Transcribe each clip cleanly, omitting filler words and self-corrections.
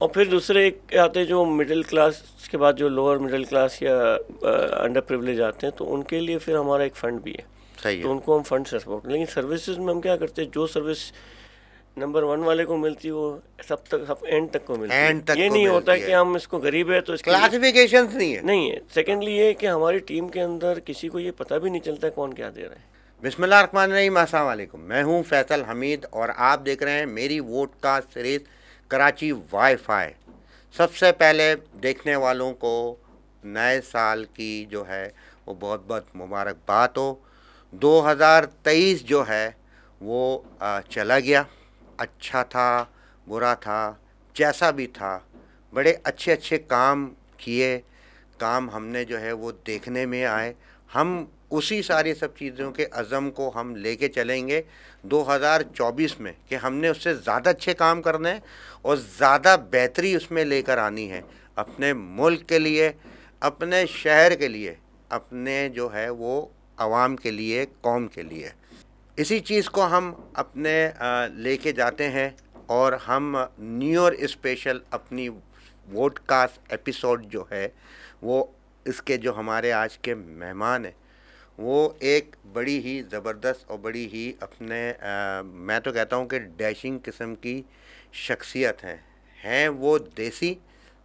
اور پھر دوسرے ایک آتے جو مڈل کلاس کے بعد جو لوور مڈل کلاس یا انڈر پریولیج آتے ہیں، تو ان کے لیے پھر ہمارا ایک فنڈ بھی ہے، صحیح تو ہے. ان کو ہم فنڈ سے سپورٹ. لیکن سروسز میں ہم کیا کرتے ہیں، جو سروس نمبر 1 والے کو ملتی ہے وہ سب اینڈ تک کو ملتی ہے. اینڈ تک یہ کو نہیں ہوتا ملتی کہ ہے. ہم اس کو غریب ہے تو اس کے کلاسیفیکیشنز نہیں ہے. نہیں ہے. سیکنڈلی یہ کہ ہماری ٹیم کے اندر کسی کو یہ پتہ بھی نہیں چلتا کون کیا دے رہا ہے. بسم اللہ الرحمن الرحیم. السلام علیکم. میں ہوں فیصل حمید اور آپ دیکھ رہے ہیں میری vote cast series Karachi wifi. سب سے پہلے دیکھنے والوں کو نئے سال کی جو ہے وہ بہت بہت مبارکباد ہو. 2023 جو ہے وہ چلا گیا. اچھا تھا، برا تھا، جیسا بھی تھا. بڑے اچھے اچھے کام کیے، کام ہم نے جو ہے وہ دیکھنے میں آئے. ہم اسی ساری سب چیزوں کے عزم کو ہم لے کے چلیں گے 2024 میں کہ ہم نے اس سے زیادہ اچھے کام کرنے ہیں اور زیادہ بہتری اس میں لے کر آنی ہے، اپنے ملک کے لیے، اپنے شہر کے لیے، اپنے جو ہے وہ عوام کے لیے، قوم کے لیے. اسی چیز کو ہم اپنے لے کے جاتے ہیں اور ہم نیو ایئر اسپیشل اپنی ووٹ کاسٹ ایپیسوڈ جو ہے وہ اس کے جو ہمارے آج کے مہمان ہیں وہ ایک بڑی ہی زبردست اور بڑی ہی اپنے میں تو کہتا ہوں کہ ڈیشنگ قسم کی شخصیت ہیں وہ دیسی.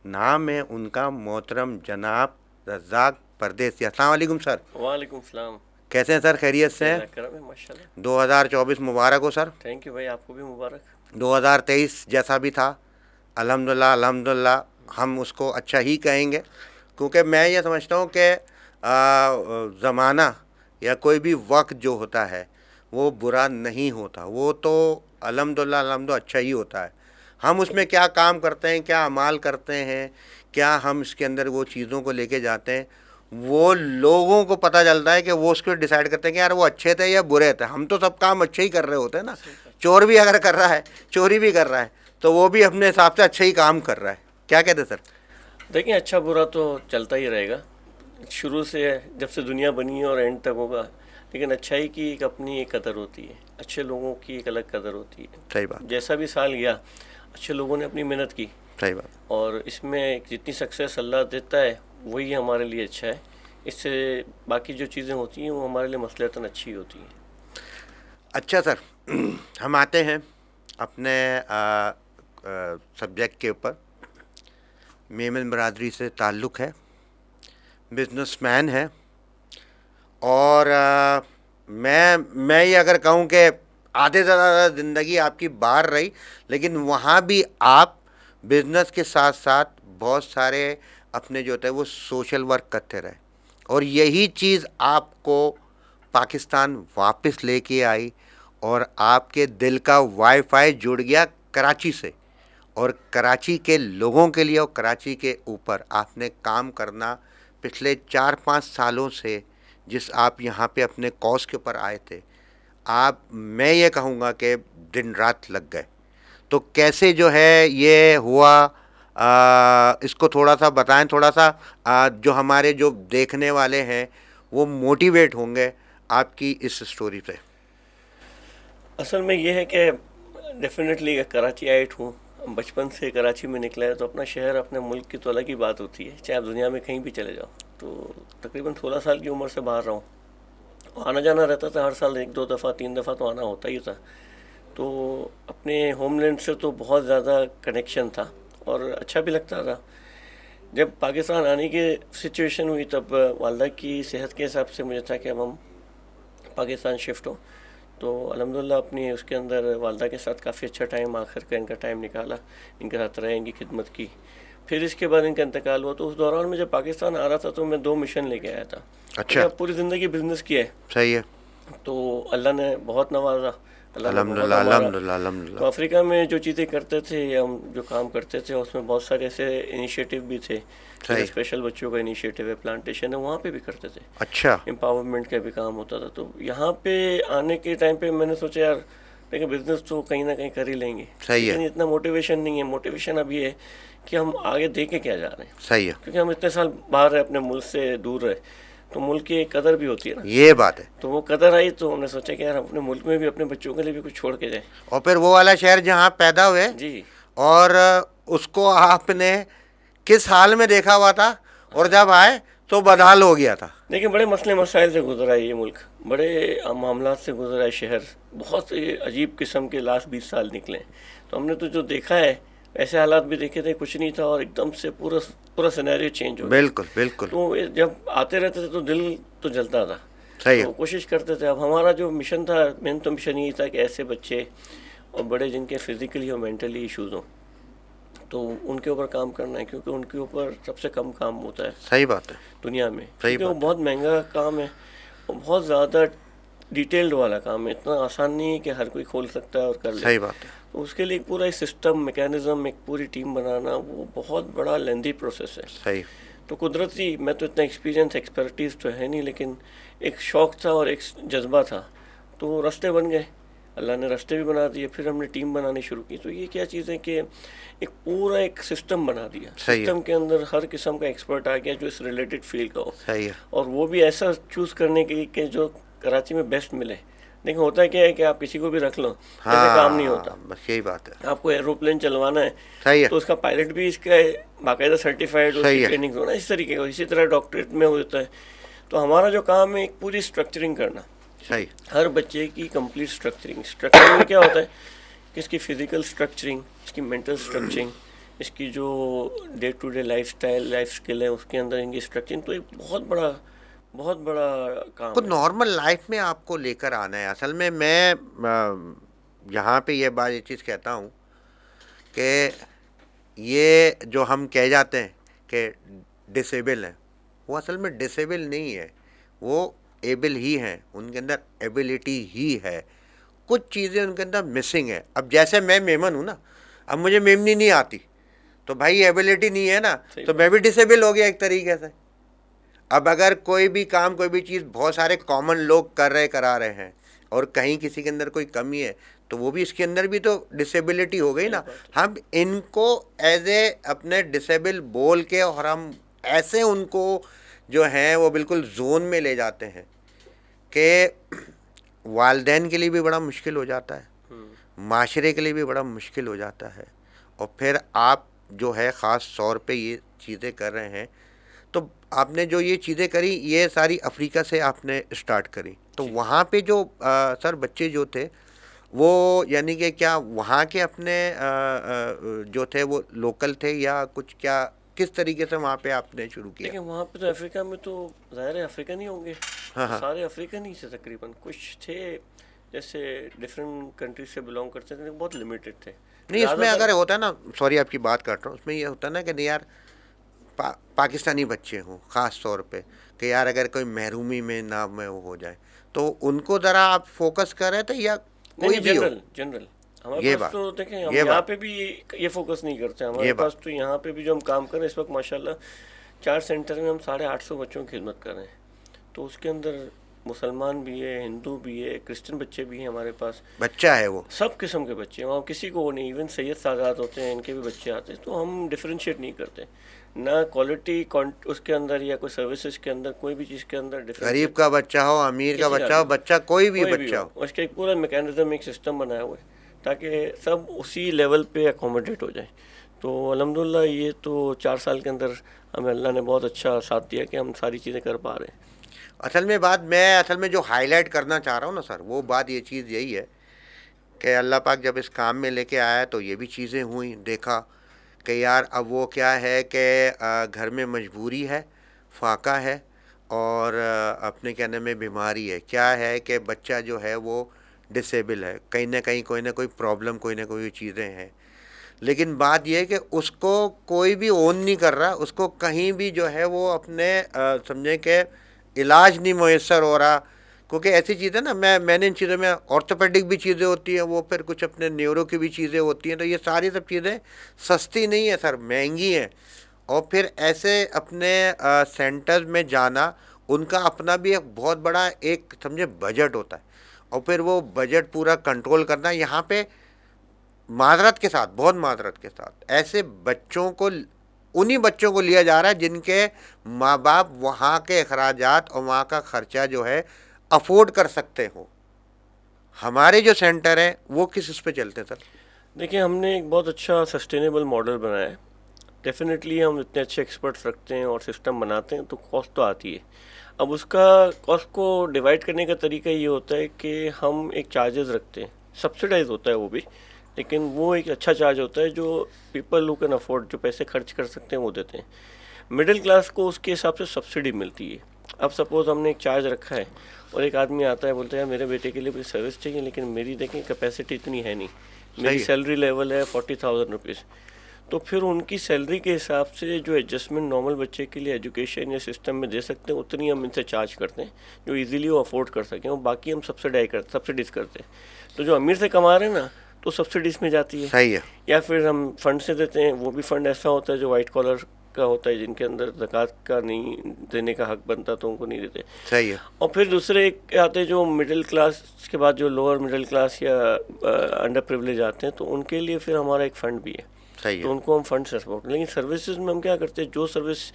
نام ہے ان کا محترم جناب رزاق پردیسی. السلام علیکم سر. وعلیکم السلام. کیسے ہیں سر؟ خیریت سے ہیں؟ کرم ہے ماشاء اللہ. 2024 مبارک ہو سر. تھینک یو بھائی، آپ کو بھی مبارک. 2023 جیسا بھی تھا الحمدللہ ہم اس کو اچھا ہی کہیں گے، کیونکہ میں یہ سمجھتا ہوں کہ زمانہ یا کوئی بھی وقت جو ہوتا ہے وہ برا نہیں ہوتا، وہ تو الحمدللہ اچھا ہی ہوتا ہے. ہم اس میں کیا کام کرتے ہیں، کیا اعمال کرتے ہیں، کیا ہم اس کے اندر وہ چیزوں کو لے کے جاتے ہیں، وہ لوگوں کو پتہ چلتا ہے کہ وہ اس کو ڈیسائیڈ کرتے ہیں کہ یار وہ اچھے تھے یا برے تھے. ہم تو سب کام اچھے ہی کر رہے ہوتے ہیں نا. چور بھی اگر کر رہا ہے، چوری بھی کر رہا ہے، تو وہ بھی اپنے حساب سے اچھا ہی کام کر رہا ہے. کیا کہتے ہیں سر؟ دیکھیں، اچھا برا تو چلتا ہی رہے گا، شروع سے جب سے دنیا بنی ہے اور اینڈ تک ہوگا. لیکن اچھائی کی ایک اپنی ایک قدر ہوتی ہے، اچھے لوگوں کی ایک الگ قدر ہوتی ہے. صحیح بات. جیسا بھی سال گیا اچھے لوگوں نے اپنی محنت کی، صحیح بات. اور اس میں جتنی سکسیس اللہ دیتا ہے وہی ہمارے لیے اچھا ہے. اس سے باقی جو چیزیں ہوتی ہیں وہ ہمارے لیے مصلحتاً اچھی ہوتی ہیں. اچھا سر، ہم آتے ہیں اپنے سبجیکٹ کے اوپر. میمن برادری سے تعلق ہے، بزنس مین ہے، اور میں یہ اگر کہوں کہ آدھے سے زیادہ زندگی آپ کی باہر رہی، لیکن وہاں بھی آپ بزنس کے ساتھ ساتھ بہت سارے اپنے جو ہوتا ہے وہ سوشل ورک کرتے رہے، اور یہی چیز آپ کو پاکستان واپس لے کے آئی اور آپ کے دل کا وائی فائی جڑ گیا کراچی سے، اور کراچی کے لوگوں کے لیے اور کراچی کے اوپر آپ نے کام کرنا پچھلے 4-5 سالوں سے. جس آپ یہاں پہ اپنے کاز کے اوپر آئے تھے، آپ میں یہ کہوں گا کہ دن رات لگ گئے. تو کیسے جو ہے یہ ہوا، اس کو تھوڑا سا بتائیں، تھوڑا سا جو ہمارے جو دیکھنے والے ہیں وہ موٹیویٹ ہوں گے آپ کی اس سٹوری پہ. اصل میں یہ ہے کہ ڈیفینیٹلی کراچی آئٹ ہوں، بچپن سے کراچی میں نکلا ہے، تو اپنا شہر اپنے ملک کی تو الگ ہی بات ہوتی ہے، چاہے آپ دنیا میں کہیں بھی چلے جاؤ. تو تقریباً 16 سال کی عمر سے باہر رہا ہوں، آنا جانا رہتا تھا، ہر سال 1-2 دفعہ 3 دفعہ تو آنا ہوتا ہی تھا. تو اپنے ہوم لینڈ سے تو بہت زیادہ کنیکشن تھا اور اچھا بھی لگتا تھا. جب پاکستان آنے کی سچویشن ہوئی تب والدہ کی صحت کے حساب سے مجھے تھا کہ اب ہم پاکستان شفٹ ہوں. تو الحمدللہ اپنی اس کے اندر والدہ کے ساتھ کافی اچھا ٹائم، آخر کا ان کا ٹائم نکالا، ان کے ساتھ رہے، ان کی خدمت کی. پھر اس کے بعد ان کا انتقال ہوا. تو اس دوران میں جب پاکستان آ رہا تھا تو میں 2 مشن لے کے آیا تھا. اچھا. پوری زندگی بزنس کیا ہے. صحیح ہے. تو اللہ نے بہت نوازا، اللہ نے بہت الحمدللہ ہمارا. الحمدللہ الحمدللہ. تو افریقہ میں جو چیزیں کرتے تھے یا ہم جو کام کرتے تھے اس میں بہت سارے ایسے انیشیٹو بھی تھے. اسپیشل بچوں کا انیشیٹو ہے، پلانٹیشن ہے، وہاں پہ بھی کرتے تھے. اچھا. امپاورمنٹ کا بھی کام ہوتا تھا. تو یہاں پہ آنے کے ٹائم پہ میں نے سوچا یار لیکن بزنس تو کہیں نہ کہیں کر ہی لیں گے. صحیح ہے. لیکن اتنا موٹیویشن نہیں ہے. موٹیویشن اب یہ ہے کہ ہم آگے دے کے کیا جا رہے ہیں. صحیح ہے. کیونکہ ہم اتنے سال باہر رہے، اپنے ملک سے دور رہے، تو ملک کی ایک قدر بھی ہوتی ہے نا. یہ بات ہے. تو وہ قدر آئی تو ہم نے سوچا کہ یار اپنے ملک میں بھی اپنے بچوں کے لیے بھی کچھ چھوڑ کے جائیں. اور پھر وہ والا شہر جہاں پیدا ہوئے جی. اور اس کو آپ نے کس حال میں دیکھا ہوا تھا اور جب آئے تو بدحال ہو گیا تھا. دیکھیں بڑے مسئلے مسائل سے گزرا ہے یہ ملک، بڑے معاملات سے گزرا ہے شہر، بہت عجیب قسم کے لاسٹ 20 سال نکلے ہیں. تو ہم نے تو جو دیکھا ہے ایسے حالات بھی دیکھے تھے، کچھ نہیں تھا اور ایک دم سے پورا سینیریو چینج ہو گیا. بالکل بالکل تو جب آتے رہتے تھے تو دل تو جلتا تھا. صحیح تو ہے. کوشش کرتے تھے. اب ہمارا جو مشن تھا، مین تو مشن یہی تھا کہ ایسے بچے اور بڑے جن کے فزیکلی اور مینٹلی ایشوز ہوں تو ان کے اوپر کام کرنا ہے، کیونکہ ان کے اوپر سب سے کم کام ہوتا ہے صحیح بات ہے. دنیا میں، صحیح کیونکہ وہ بات بہت مہنگا کام ہے اور بہت زیادہ ڈیٹیلڈ والا کام ہے. اتنا آسان نہیں ہے کہ ہر کوئی کھول سکتا ہے اور کر لے. صحیح بات ہے. تو اس کے لیے ایک پورا سسٹم، میکینزم، ایک پوری ٹیم بنانا وہ بہت بڑا لیندی پروسیس ہے. صحیح. تو قدرتی میں تو اتنا ایکسپرٹیز تو ہے نہیں، لیکن ایک شوق تھا اور ایک جذبہ تھا. تو راستے بن گئے، اللہ نے راستے بھی بنا دیے. پھر ہم نے ٹیم بنانی شروع کی. تو یہ کیا چیز ہے کہ ایک پورا ایک سسٹم بنا دیا. صحیح ہے. سسٹم کے اندر ہر قسم کا ایکسپرٹ آ گیا جو اس ریلیٹڈ فیلڈ کا ہو، صحیح ہے. اور وہ بھی ایسا چوز کرنے کی کہ جو کراچی میں بیسٹ ملے. لیکن ہوتا کیا ہے کہ آپ کسی کو بھی رکھ لو، ایسے کام نہیں ہوتا. بس یہی بات ہے. آپ کو ایروپلین چلوانا ہے صحیح ہے. تو اس کا پائلٹ بھی اس کا باقاعدہ سرٹیفائڈ، اس صحیح کی ہے. ٹریننگ ہونا اس طریقے کا. اسی طرح ڈاکٹریٹ میں ہوتا ہے. تو ہمارا جو کام ہے ایک پوری اسٹرکچرنگ کرنا، صحیح. ہر بچے کی کمپلیٹ اسٹرکچرنگ. اسٹرکچرنگ میں کیا ہوتا ہے کہ اس کی فزیکل اسٹرکچرنگ، اس کی مینٹل اسٹرکچرنگ، اس کی جو day to day lifestyle, life skill ہے اس کے اندر ان کی اسٹرکچرنگ. تو ایک بہت بڑا کام کو ہے. نارمل لائف میں آپ کو لے کر آنا ہے. اصل میں یہاں پہ یہ بات، یہ چیز کہتا ہوں کہ یہ جو ہم کہہ جاتے ہیں کہ ڈسیبل ہیں، وہ اصل میں ڈسیبل نہیں ہے، وہ ایبل ہی ہیں. ان کے اندر ایبلٹی ہی ہے، کچھ چیزیں ان کے اندر مسنگ ہے. اب جیسے میں میمن ہوں نا، اب مجھے میمنی نہیں آتی تو بھائی ایبلٹی نہیں ہے نا، تو میں بھی ڈسیبل ہو گیا ایک طریقے سے. اب اگر کوئی بھی کام، کوئی بھی چیز بہت سارے کامن لوگ کرا رہے ہیں اور کہیں کسی کے اندر کوئی کمی ہے تو وہ بھی اس کے اندر بھی تو ڈسیبلٹی ہو گئی نا. ہم ان کو ایز اے اپنے ڈسیبل بول کے اور ہم ایسے ان کو جو ہیں وہ بالکل زون میں لے جاتے ہیں کہ والدین کے لیے بھی بڑا مشکل ہو جاتا ہے، معاشرے کے لیے بھی بڑا مشکل ہو جاتا ہے. اور پھر آپ جو ہے خاص طور پہ یہ چیزیں کر رہے ہیں، تو آپ نے جو یہ چیزیں کری یہ ساری افریقہ سے آپ نے اسٹارٹ کری. تو وہاں پہ جو سر بچے جو تھے وہ یعنی کہ کیا وہاں کے اپنے جو تھے وہ لوکل تھے یا کچھ، کیا کس طریقے سے وہاں پہ آپ نے شروع کیا؟ لیکن وہاں پہ تو افریقہ میں تو ظاہر ہے افریقن ہی ہوں گے. ہاں. سارے افریقن ہی سے تقریباً. کچھ تھے جیسے ڈفرینٹ کنٹریز سے بلانگ کرتے تھے، بہت لمیٹڈ تھے. نہیں، اس میں اگر ہوتا ہے نا، سوری آپ کی بات کاٹ رہا ہوں، اس میں یہ ہوتا ہے نا کہ نہیں یار پاکستانی بچے ہوں خاص طور پہ کہ یار اگر کوئی محرومی میں نہ میں وہ ہو جائے تو ان کو ذرا آپ فوکس کر رہے تھے یا کوئی بھی ہو؟ جنرل ہمارے یہ پاس بات، تو دیکھیں ہم یہ یہاں بات، پہ بھی یہ فوکس نہیں کرتے. یہ ہمارے بات. پاس تو یہاں پہ بھی جو ہم کام کر رہے ہیں اس وقت ماشاءاللہ 4 سینٹر میں ہم 850 بچوں کی خدمت کر رہے ہیں. تو اس کے اندر مسلمان بھی ہے، ہندو بھی ہے، کرسچن بچے بھی ہیں ہمارے پاس. بچہ ہے وہ سب قسم کے بچے ہیں وہاں، کسی کو وہ نہیں. ایون سید سادات ہوتے ہیں، ان کے بھی بچے آتے ہیں. تو ہم ڈفرینشیٹ نہیں کرتے، نہ کوالٹی اس کے اندر یا کوئی سروسز کے اندر، کوئی بھی چیز کے اندر. غریب کا بچہ ہو، امیر کا بچہ ہو، بچہ کوئی بھی بچہ ہو، اس کا ایک پورا میکینزم، ایک سسٹم بنایا ہوا ہے تاکہ سب اسی لیول پہ اکوموڈیٹ ہو جائیں. تو الحمدللہ یہ تو 4 سال کے اندر ہمیں اللہ نے بہت اچھا ساتھ دیا کہ ہم ساری چیزیں کر پا رہے ہیں. اصل میں جو ہائی لائٹ کرنا چاہ رہا ہوں نا سر، وہ بات یہ چیز یہی ہے کہ اللہ پاک جب اس کام میں لے کے آیا تو یہ بھی چیزیں ہوئیں، دیکھا کہ یار اب وہ کیا ہے کہ گھر میں مجبوری ہے، فاقہ ہے اور اپنے کہنے میں بیماری ہے. کیا ہے کہ بچہ جو ہے وہ ڈسیبل ہے، کہیں نہ کہیں کوئی نہ کوئی پرابلم، کوئی نہ کوئی چیزیں ہیں. لیکن بات یہ ہے کہ اس کو کوئی بھی اون نہیں کر رہا، اس کو کہیں بھی جو ہے وہ اپنے سمجھیں کہ علاج نہیں میسر ہو رہا. کیونکہ ایسی چیزیں نا، میں نے ان چیزوں میں آرتھوپیڈک بھی چیزیں ہوتی ہیں، وہ پھر کچھ اپنے نیورو کی بھی چیزیں ہوتی ہیں. تو یہ ساری سب چیزیں سستی نہیں ہیں سر، مہنگی ہیں. اور پھر ایسے اپنے سینٹرز میں جانا، ان کا اپنا بھی ایک بہت بڑا ایک سمجھے بجٹ ہوتا ہے، اور پھر وہ بجٹ پورا کنٹرول کرنا. یہاں پہ معذرت کے ساتھ، بہت معذرت کے ساتھ، ایسے بچوں کو، انہی بچوں کو لیا جا رہا ہے جن کے ماں باپ وہاں کے اخراجات اور وہاں کا خرچہ جو ہے افورڈ کر سکتے ہو. ہمارے جو سینٹر ہیں وہ کس اس پہ چلتے ہیں سر؟ دیکھیں ہم نے ایک بہت اچھا سسٹینیبل ماڈل بنایا ہے. ڈیفینیٹلی ہم اتنے اچھے ایکسپرٹس رکھتے ہیں اور سسٹم بناتے ہیں تو کاسٹ تو آتی ہے. اب اس کا کاسٹ کو ڈیوائڈ کرنے کا طریقہ یہ ہوتا ہے کہ ہم ایک چارجز رکھتے ہیں, سبسڈائز ہوتا ہے وہ بھی, لیکن وہ ایک اچھا چارج ہوتا ہے جو پیپل ہو کین افورڈ, جو پیسے خرچ کر سکتے ہیں وہ دیتے ہیں. مڈل کلاس کو اس کے حساب سے سبسڈی ملتی ہے. اب سپوز ہم نے ایک چارج رکھا ہے اور ایک آدمی آتا ہے بولتا ہے یار میرے بیٹے کے لیے کوئی سروس چاہیے, لیکن میری دیکھیں کیپیسٹی اتنی ہے نہیں, میری صحیح ہے. سیلری لیول ہے 40,000 روپیز. تو پھر ان کی سیلری کے حساب سے جو ایڈجسٹمنٹ نارمل بچے کے لیے ایجوکیشن یا سسٹم میں دے سکتے ہیں اتنی ہم ان سے چارج کرتے ہیں جو ایزیلی وہ افورڈ کر سکیں, اور باقی ہم سبسڈیز کرتے ہیں. تو جو امیر سے کما رہے ہیں نا تو سبسڈیز میں جاتی ہے, صحیح ہے. یا پھر ہم فنڈ سے دیتے ہیں. وہ بھی فنڈ ایسا ہوتا ہے جو وائٹ کالر کا ہوتا ہے, جن کے اندر زکوٰۃ کا نہیں دینے کا حق بنتا تو ان کو نہیں دیتے. صحیح ہے. اور پھر دوسرے ایک آتے ہیں جو مڈل کلاس کے بعد جو لوور مڈل کلاس یا انڈر پریولیج آتے ہیں, تو ان کے لیے پھر ہمارا ایک فنڈ بھی ہے. صحیح تو ہے. ان کو ہم فنڈ سے سپورٹ. لیکن سروسز میں ہم کیا کرتے ہیں, جو سروس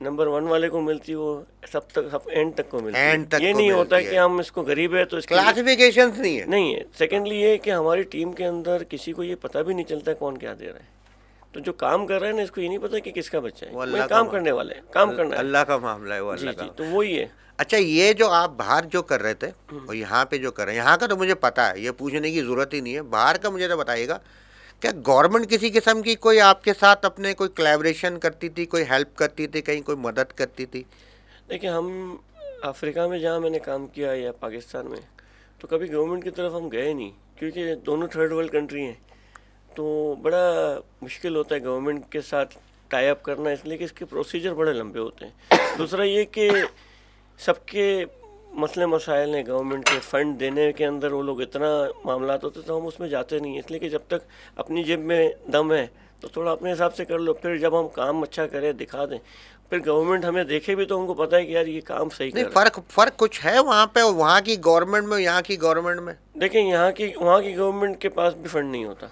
نمبر 1 والے کو ملتی ہے وہ سب اینڈ تک کو ملتی ہے. اینڈ تک یہ کو نہیں ہوتا ملتی ہے. کہ ہم اس کو غریب ہے تو اس کی کلاسیفیکیشنز نہیں ہے. نہیں ہے. سیکنڈلی یہ کہ ہماری ٹیم کے اندر کسی کو یہ پتہ بھی نہیں چلتا ہے کون کیا دے رہا ہے. تو جو کام کر رہا ہے نا اس کو یہ نہیں پتا کہ کس کا بچہ ہے, وہ وہ اللہ کا کام کرنے والے ہیں, کام کرنا ہے. اللہ کا معاملہ ہے, وہ جی اللہ جی, کا. تو وہی ہے. اچھا, یہ جو آپ باہر جو کر رہے تھے اور یہاں پہ جو کر رہے ہیں, یہاں کا تو مجھے پتا ہے, یہ پوچھنے کی ضرورت ہی نہیں ہے. باہر کا مجھے تو بتائیے گا, کیا گورنمنٹ کسی قسم کی کوئی آپ کے ساتھ اپنے کوئی کولیبریشن کرتی تھی, کوئی ہیلپ کرتی تھی, کہیں کوئی مدد کرتی تھی؟ دیکھیں ہم افریقہ میں جہاں میں نے کام کیا یا پاکستان میں, تو کبھی گورنمنٹ کی طرف ہم گئے نہیں, کیونکہ دونوں تھرڈ ورلڈ کنٹری ہیں. تو بڑا مشکل ہوتا ہے گورنمنٹ کے ساتھ ٹائی اپ کرنا, اس لیے کہ اس کے پروسیجر بڑے لمبے ہوتے ہیں. دوسرا یہ کہ سب کے مسئلے مسائل ہیں, گورنمنٹ کے فنڈ دینے کے اندر وہ لوگ اتنا معاملات ہوتے تو ہم اس میں جاتے نہیں ہیں. اس لیے کہ جب تک اپنی جیب میں دم ہے تو تھوڑا اپنے حساب سے کر لو, پھر جب ہم کام اچھا کریں دکھا دیں, پھر گورنمنٹ ہمیں دیکھے بھی تو ان کو پتہ ہے کہ یار یہ کام صحیح نہیں, کر رہا ہے. فرق کچھ ہے وہاں پہ, وہاں کی گورنمنٹ میں, یہاں کی گورنمنٹ میں؟ دیکھیں وہاں کی گورنمنٹ کے پاس بھی فنڈ نہیں ہوتا,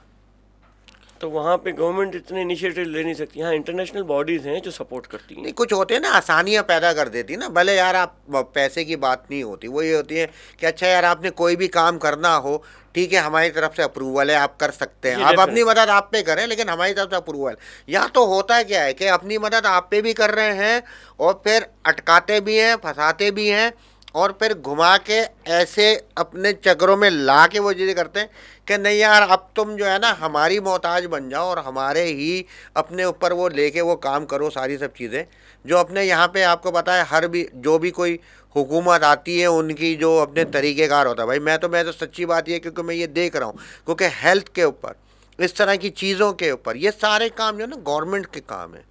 تو وہاں پہ گورنمنٹ اتنے انیشیٹو لے نہیں سکتی. یہاں انٹرنیشنل باڈیز ہیں جو سپورٹ کرتی ہیں. نہیں, کچھ ہوتے ہیں نا آسانیاں پیدا کر دیتی نا, بھلے یار آپ پیسے کی بات نہیں ہوتی, وہ یہ ہوتی ہے کہ اچھا یار آپ نے کوئی بھی کام کرنا ہو, ٹھیک ہے ہماری طرف سے اپروول ہے, آپ کر سکتے ہیں, جی آپ اپنی definitely. مدد آپ پہ کریں, لیکن ہماری طرف سے اپروول. یہاں تو ہوتا ہے کیا ہے کہ اپنی مدد آپ پہ بھی کر رہے ہیں اور پھر اٹکاتے بھی ہیں, پھنساتے بھی ہیں, اور پھر گھما کے ایسے اپنے چکروں میں لا کے وہ چیزیں کرتے ہیں کہ نہیں یار اب تم جو ہے نا ہماری محتاج بن جاؤ اور ہمارے ہی اپنے اوپر وہ لے کے وہ کام کرو. ساری سب چیزیں جو اپنے یہاں پہ آپ کو پتہ ہے, ہر بھی جو بھی کوئی حکومت آتی ہے ان کی جو اپنے طریقہ کار ہوتا ہے. بھائی میں تو سچی بات یہ, کیونکہ میں یہ دیکھ رہا ہوں, کیونکہ ہیلتھ کے اوپر, اس طرح کی چیزوں کے اوپر, یہ سارے کام جو ہے نا گورنمنٹ کے کام ہیں.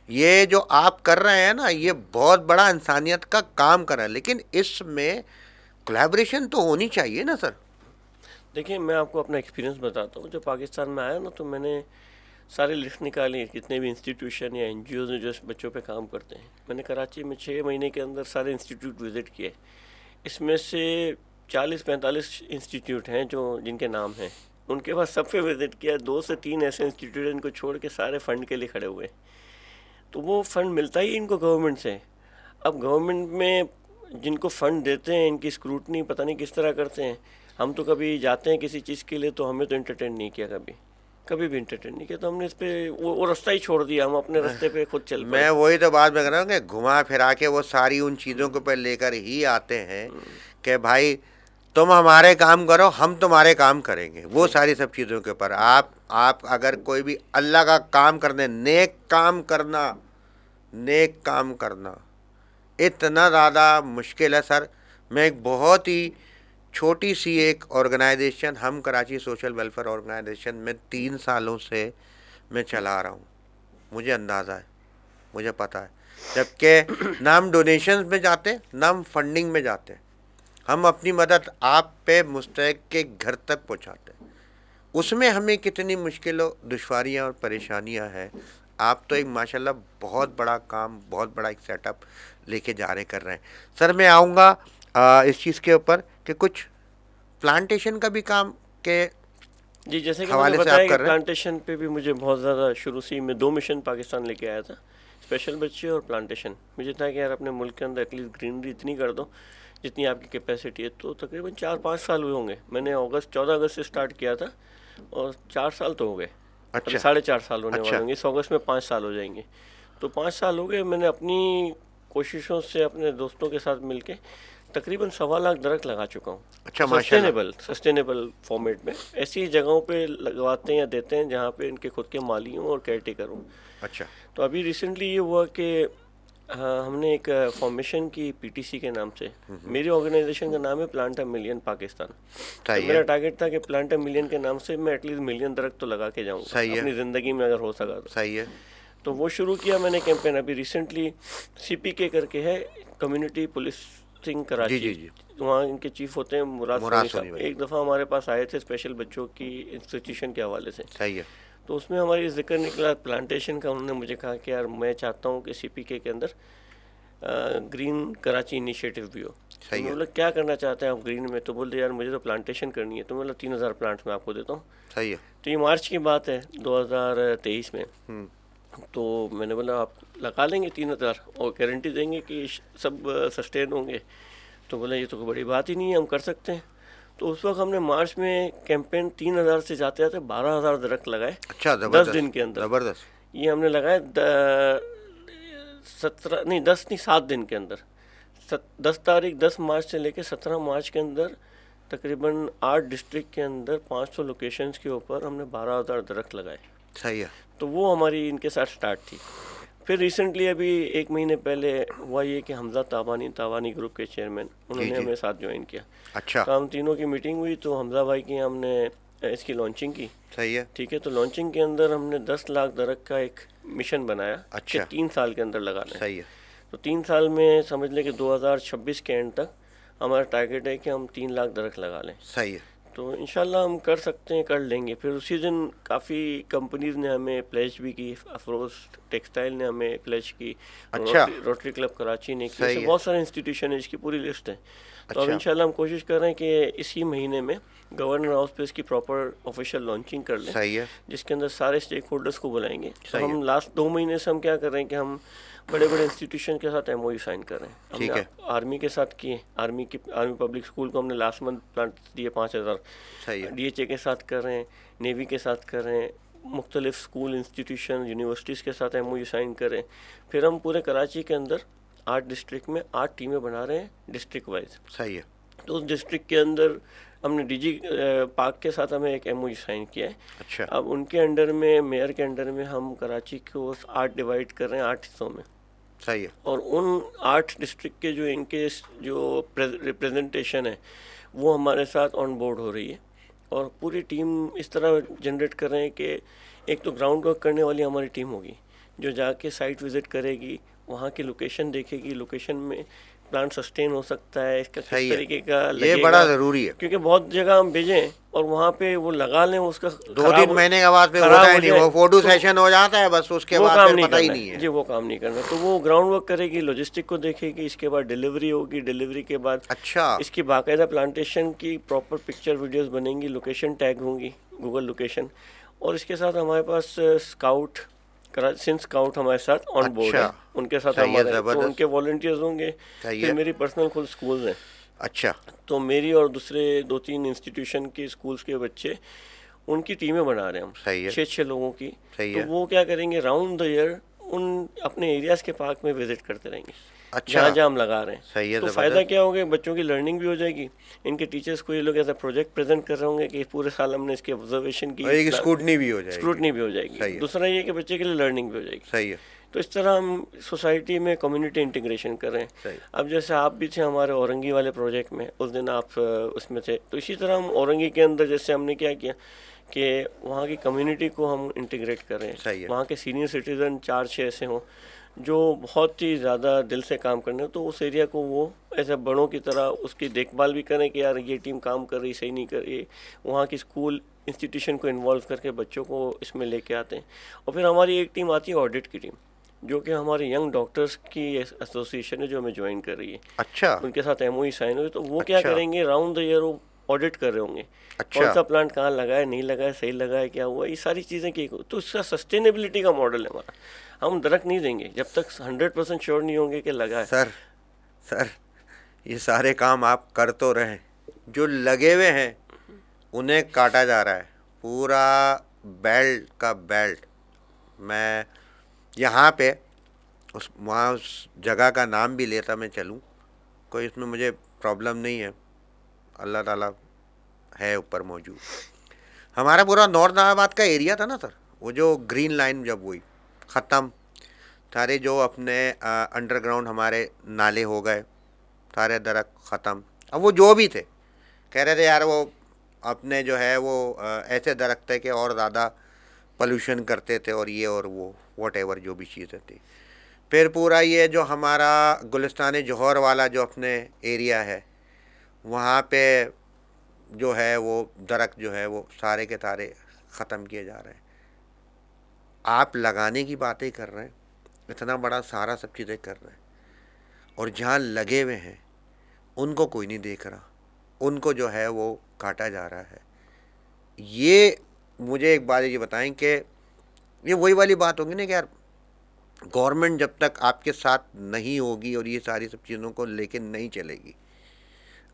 یہ جو آپ کر رہے ہیں نا یہ بہت بڑا انسانیت کا کام کر رہا ہے, لیکن اس میں کولیبریشن تو ہونی چاہیے نا سر. دیکھیں میں آپ کو اپنا ایکسپیرینس بتاتا ہوں. جب پاکستان میں آیا نا تو میں نے سارے لسٹ نکالی جتنے بھی انسٹیٹیوشن یا این جی اوز جو اس بچوں پہ کام کرتے ہیں. میں نے کراچی میں 6 مہینے کے اندر سارے انسٹیٹیوٹ وزٹ کیے. اس میں سے 40-45 انسٹیٹیوٹ ہیں جن کے نام ہیں, ان کے پاس سب پہ وزٹ کیا. 2 سے 3 ایسے انسٹیٹیوٹ ہیں ان کو چھوڑ کے سارے فنڈ کے لیے کھڑے ہوئے. تو وہ فنڈ ملتا ہی ان کو گورنمنٹ سے. اب گورنمنٹ میں جن کو فنڈ دیتے ہیں ان کی اسکروٹنی پتہ نہیں کس طرح کرتے ہیں. ہم تو کبھی جاتے ہیں کسی چیز کے لیے تو ہمیں تو انٹرٹین نہیں کیا, کبھی بھی انٹرٹین نہیں کیا. تو ہم نے اس پہ وہ رستہ ہی چھوڑ دیا, ہم اپنے رستے پہ خود چل پڑے. میں وہی تو بات میں کر رہا ہوں کہ گھما پھرا کے وہ ساری ان چیزوں کے اوپر لے کر ہی آتے ہیں کہ بھائی تم ہمارے کام کرو, ہم تمہارے کام کریں گے. وہ ساری سب چیزوں کے اوپر آپ اگر کوئی بھی اللہ کا کام کرنے, نیک کام کرنا اتنا زیادہ مشکل ہے سر. میں ایک بہت ہی چھوٹی سی ایک آرگنائزیشن, ہم کراچی سوشل ویلفیئر آرگنائزیشن میں 3 سالوں سے میں چلا رہا ہوں. مجھے اندازہ ہے, مجھے پتہ ہے, جبکہ نہ ہم ڈونیشنز میں جاتے نہ ہم فنڈنگ میں جاتے, ہم اپنی مدد آپ پہ مستحق کے گھر تک پہنچاتے. اس میں ہمیں کتنی مشکلوں, دشواریاں اور پریشانیاں ہیں. آپ تو ایک ماشاءاللہ بہت بڑا کام, بہت بڑا ایک سیٹ اپ لے کے جا رہے کر رہے ہیں. سر میں آؤں گا اس چیز کے اوپر کہ کچھ پلانٹیشن کا بھی کام کے جی جیسے کہ حوالے میں نے سے بتایا آپ کہ کر رہے ہیں. پلانٹیشن پہ بھی مجھے بہت زیادہ شروع سے میں 2 مشن پاکستان لے کے آیا تھا, اسپیشل بچے اور پلانٹیشن. مجھے تھا کہ یار اپنے ملک کے اندر ایٹ لیسٹ گرینری اتنی کر دو جتنی آپ کی کیپیسٹی ہے. تو تقریباً 4-5 سال ہوئے ہوں گے. میں نے 14 اگست سے اسٹارٹ کیا تھا اور 4 سال تو ہو گئے. اچھا 4.5 سال ہونے والے اچھا ہوں گے. اس اگست میں 5 سال ہو جائیں گے. تو 5 سال ہو گئے. میں نے اپنی کوششوں سے اپنے دوستوں کے ساتھ مل کے تقریباً 1.25 لاکھ درخت لگا چکا ہوں. اچھا ماشاء اللہ. سسٹینیبل فارمیٹ میں ایسی جگہوں پہ لگواتے ہیں یا دیتے ہیں جہاں پہ ان کے خود کے مالی ہوں اور کیئر ٹیکر ہوں. اچھا تو ابھی ریسنٹلی یہ ہوا کہ ہم نے ایک فارمیشن کی PTC کے نام سے. میری آرگنائزیشن کا نام ہے پلانٹ اے ملین پاکستان. تو صحیح میرا ہے ٹارگیٹ تھا کہ پلانٹ اے ملین کے نام سے میں ایٹ لیسٹ 1 ملین درخت تو لگا کے جاؤں گا صحیح ہے اپنی زندگی میں اگر ہو سکا تو. صحیح ہے. تو وہ شروع کیا میں نے کیمپین. ابھی ریسنٹلی CPK کر کے ہے, کمیونٹی پولیسنگ کراچی. جی جی. وہاں ان کے چیف ہوتے ہیں مراد مراد سونی سونی صاحب. بھائی. ایک دفعہ ہمارے پاس آئے تھے اسپیشل بچوں کی انسٹیٹیوشن کے حوالے سے. صحیح ہے. تو اس میں ہماری ذکر نکلا پلانٹیشن کا. انہوں نے مجھے کہا کہ یار میں چاہتا ہوں کہ CPK کے اندر گرین کراچی انیشیٹو بھی ہو. صحیح ہے. بولا کیا کرنا چاہتے ہیں آپ گرین میں؟ تو بولتے یار مجھے تو پلانٹیشن کرنی ہے. تو میں بولا 3000 پلانٹس میں آپ کو دیتا ہوں. صحیح ہے. تو یہ مارچ کی بات ہے 2023 میں. تو میں نے بولا آپ لگا لیں گے 3000 اور گارنٹی دیں گے کہ سب سسٹین ہوں گے؟ تو بولا یہ تو کوئی بڑی بات ہی نہیں ہے, ہم کر سکتے ہیں. تو اس وقت ہم نے مارچ میں کیمپین 3000 سے جاتے جاتے 12000 درخت لگائے. اچھا 10 دن کے اندر. زبردست. یہ ہم نے لگائے 7 دن کے اندر. 10 مارچ سے لے کے 17 مارچ کے اندر تقریباً 8 ڈسٹرکٹ کے اندر 500 لوکیشنز کے اوپر ہم نے 12000 درخت لگائے. صحیح ہے. تو وہ ہماری ان کے ساتھ سٹارٹ تھی. پھر ریسنٹلی ابھی 1 مہینے پہلے ہوا یہ کہ حمزہ تابانی گروپ کے چیئرمین انہوں نے ہمیں ساتھ جوائن کیا. اچھا. تو ہم تینوں کی میٹنگ ہوئی. تو حمزہ بھائی کی ہم نے اس کی لانچنگ کی. صحیح ہے. ٹھیک ہے. تو لانچنگ کے اندر ہم نے 10 لاکھ درخت کا ایک مشن بنایا کہ اچھا 3 سال کے اندر لگانا ہے. صحیح ہے. تو 3 سال میں سمجھ لیں کہ 2026 کے اینڈ تک ہمارا ٹارگیٹ ہے کہ ہم 3 لاکھ درخت لگا لیں. صحیح ہے. تو انشاءاللہ ہم کر سکتے ہیں, کر لیں گے. پھر اسی دن کافی کمپنیز نے ہمیں پلیج بھی کی. افروز ٹیکسٹائل نے ہمیں پلیج کی. اچھا. روٹری کلب کراچی نے کی. صحیح ایسے ہے. بہت سارے انسٹیٹیوشن ہیں, اس کی پوری لسٹ ہے. تو اب اچھا. انشاءاللہ ہم کوشش کر رہے ہیں کہ اسی مہینے میں گورنر ہاؤس پہ اس کی پراپر آفیشیل لانچنگ کر لیں, صحیح ہے. جس کے اندر سارے اسٹیک ہولڈرس کو بلائیں گے. تو صحیح ہے. ہم لاسٹ 2 مہینے سے ہم کیا کر رہے ہیں کہ ہم بڑے بڑے انسٹیٹیوشن کے ساتھ MOU سائن کر رہے ہیں. ہم ٹھیک نے ہے. آرمی کے ساتھ کیے. آرمی پبلک اسکول کو ہم نے لاسٹ منتھ پلانٹ دیے 5000. صحیح ہے. DHA کے ساتھ کر رہے ہیں, نیوی کے ساتھ کر رہے ہیں, مختلف اسکول انسٹیٹیوشن یونیورسٹیز کے ساتھ MOU سائن کر رہے ہیں. پھر ہم پورے کراچی کے اندر 8 ڈسٹرکٹ میں 8 ٹیمیں بنا رہے ہیں ڈسٹرکٹ وائز. صحیح ہے. تو اس ڈسٹرکٹ کے اندر ہم نے DG پاک کے ساتھ ہمیں ایک MOU سائن کیا ہے. اچھا. اب ان کے انڈر میں میئر کے انڈر میں ہم کراچی کو 8 ڈیوائڈ کر رہے ہیں 8 حصوں میں. صحیح ہے. اور ان 8 ڈسٹرکٹ کے جو ان کے جو ریپریزنٹیشن ہے وہ ہمارے ساتھ آن بورڈ ہو رہی ہے. اور پوری ٹیم اس طرح جنریٹ کر رہے ہیں کہ ایک تو گراؤنڈ ورک کرنے والی ہماری ٹیم ہوگی جو جا کے سائٹ وزٹ کرے گی, وہاں کی لوکیشن دیکھے گی, لوکیشن میں پلانٹ سسٹین ہو سکتا ہے, اس کا کس طریقے کا لگے گا. یہ بڑا ضروری ہے کیونکہ بہت جگہ ہم بھیجیں اور وہاں پہ وہ لگا لیں, اس کا 2-3 مہینے کے بعد پھر ہوتا ہی نہیں, وہ فوٹو سیشن ہو جاتا ہے بس, اس کے بعد پھر پتہ ہی نہیں ہے. جی وہ کام نہیں کرنا. تو وہ گراؤنڈ ورک کرے گی, لاجسٹک کو دیکھے گی, اس کے بعد ڈیلیوری ہوگی, ڈیلیوری کے بعد اچھا. اس کی باقاعدہ پلانٹیشن کی پراپر پکچر ویڈیوز بنیں گی, لوکیشن ٹیگ ہوں گی, گوگل لوکیشن. اور اس کے ساتھ ہمارے پاس اسکاؤٹ ہمارے ساتھ آن بورڈ ہے. ان کے ساتھ ہمارے ان کے والنٹیئرز ہوں گے. پھر میری پرسنل خود اسکولز ہیں. اچھا. تو میری اور دوسرے 2-3 انسٹیٹیوشن کے اسکولس کے بچے ان کی ٹیمیں بنا رہے ہیں ہم 6 لوگوں کی. تو وہ کیا کریں گے راؤنڈ دا ایئر ان اپنے ایریاز کے پارک میں وزٹ کرتے رہیں گے جہاں جہاں ہم لگا رہے ہیں. تو فائدہ کیا ہوگا, بچوں کی لرننگ بھی ہو جائے گی, ان کے ٹیچرس کو یہ لوگ ایسا پروجیکٹ پریزنٹ کر رہے ہوں گے کہ پورے سال ہم نے اس کی آبزرویشن کی, اسکروٹنی بھی ہو جائے گی. دوسرا یہ کہ بچے کے لیے لرننگ بھی ہو جائے گی. صحیح ہے. تو اس طرح ہم سوسائٹی میں کمیونٹی انٹیگریشن کر رہے ہیں. اب جیسے آپ بھی تھے ہمارے اورنگی والے پروجیکٹ میں, اس دن آپ اس میں تھے, تو اسی طرح ہم اورنگی کے اندر جیسے ہم نے کیا کہ وہاں کی کمیونٹی کو ہم انٹیگریٹ کر رہے ہیں. وہاں کے سینئر سٹیزن 4-6 ایسے ہوں جو بہت ہی زیادہ دل سے کام کرنے, تو اس ایریا کو وہ ایسے بڑوں کی طرح اس کی دیکھ بھال بھی کریں کہ یار یہ ٹیم کام کر رہی, صحیح نہیں کر رہی. وہاں کی اسکول انسٹیٹیوشن کو انوالو کر کے بچوں کو اس میں لے کے آتے ہیں. اور پھر ہماری ایک ٹیم آتی ہے آڈٹ کی ٹیم, جو کہ ہمارے ینگ ڈاکٹرز کی ایسوسیشن ہے جو ہمیں جوائن کر رہی ہے. اچھا. ان کے ساتھ MOU سائن ہوئے. تو وہ کیا کریں گے راؤنڈ دا ایئر وہ آڈٹ کر رہے ہوں گے, کون سا پلانٹ کہاں لگا ہے, نہیں لگا ہے, صحیح لگا ہے, کیا ہوا, یہ ساری چیزیں کی. تو اس کا سسٹینیبلٹی کا ماڈل ہے ہمارا. ہم درخت نہیں دیں گے جب تک 100% شیور نہیں ہوں گے کہ لگا ہے. سر یہ سارے کام آپ کر تو رہے, جو لگے ہوئے ہیں انہیں کاٹا جا رہا ہے, پورا بیلٹ کا بیلٹ. میں یہاں پہ وہاں اس جگہ کا نام بھی لیتا میں چلوں, کوئی اس میں مجھے پرابلم نہیں ہے, اللہ تعالیٰ ہے اوپر موجود. ہمارا پورا نارتھ آباد کا ایریا تھا نا سر, وہ جو گرین لائن جب ہوئی ختم, سارے جو اپنے انڈر گراؤنڈ ہمارے نالے ہو گئے, سارے درخت ختم. اب وہ جو بھی تھے کہہ رہے تھے یار وہ اپنے جو ہے وہ ایسے درخت تھے کہ اور زیادہ پولوشن کرتے تھے اور یہ اور وہ واٹ ایور جو بھی چیزیں تھیں. پھر پورا یہ جو ہمارا گلستان جوہر والا جو اپنے ایریا ہے وہاں پہ جو ہے وہ درخت جو ہے وہ سارے کے سارے ختم کیے جا رہے ہیں. آپ لگانے کی باتیں کر رہے ہیں, اتنا بڑا سارا سب چیزیں کر رہے ہیں, اور جہاں لگے ہوئے ہیں ان کو کوئی نہیں دیکھ رہا, ان کو جو ہے وہ کاٹا جا رہا ہے. یہ مجھے ایک بات یہ بتائیں کہ یہ وہی والی بات ہوگی نا کہ یار گورنمنٹ جب تک آپ کے ساتھ نہیں ہوگی اور یہ ساری سب چیزوں کو لے کے نہیں چلے گی,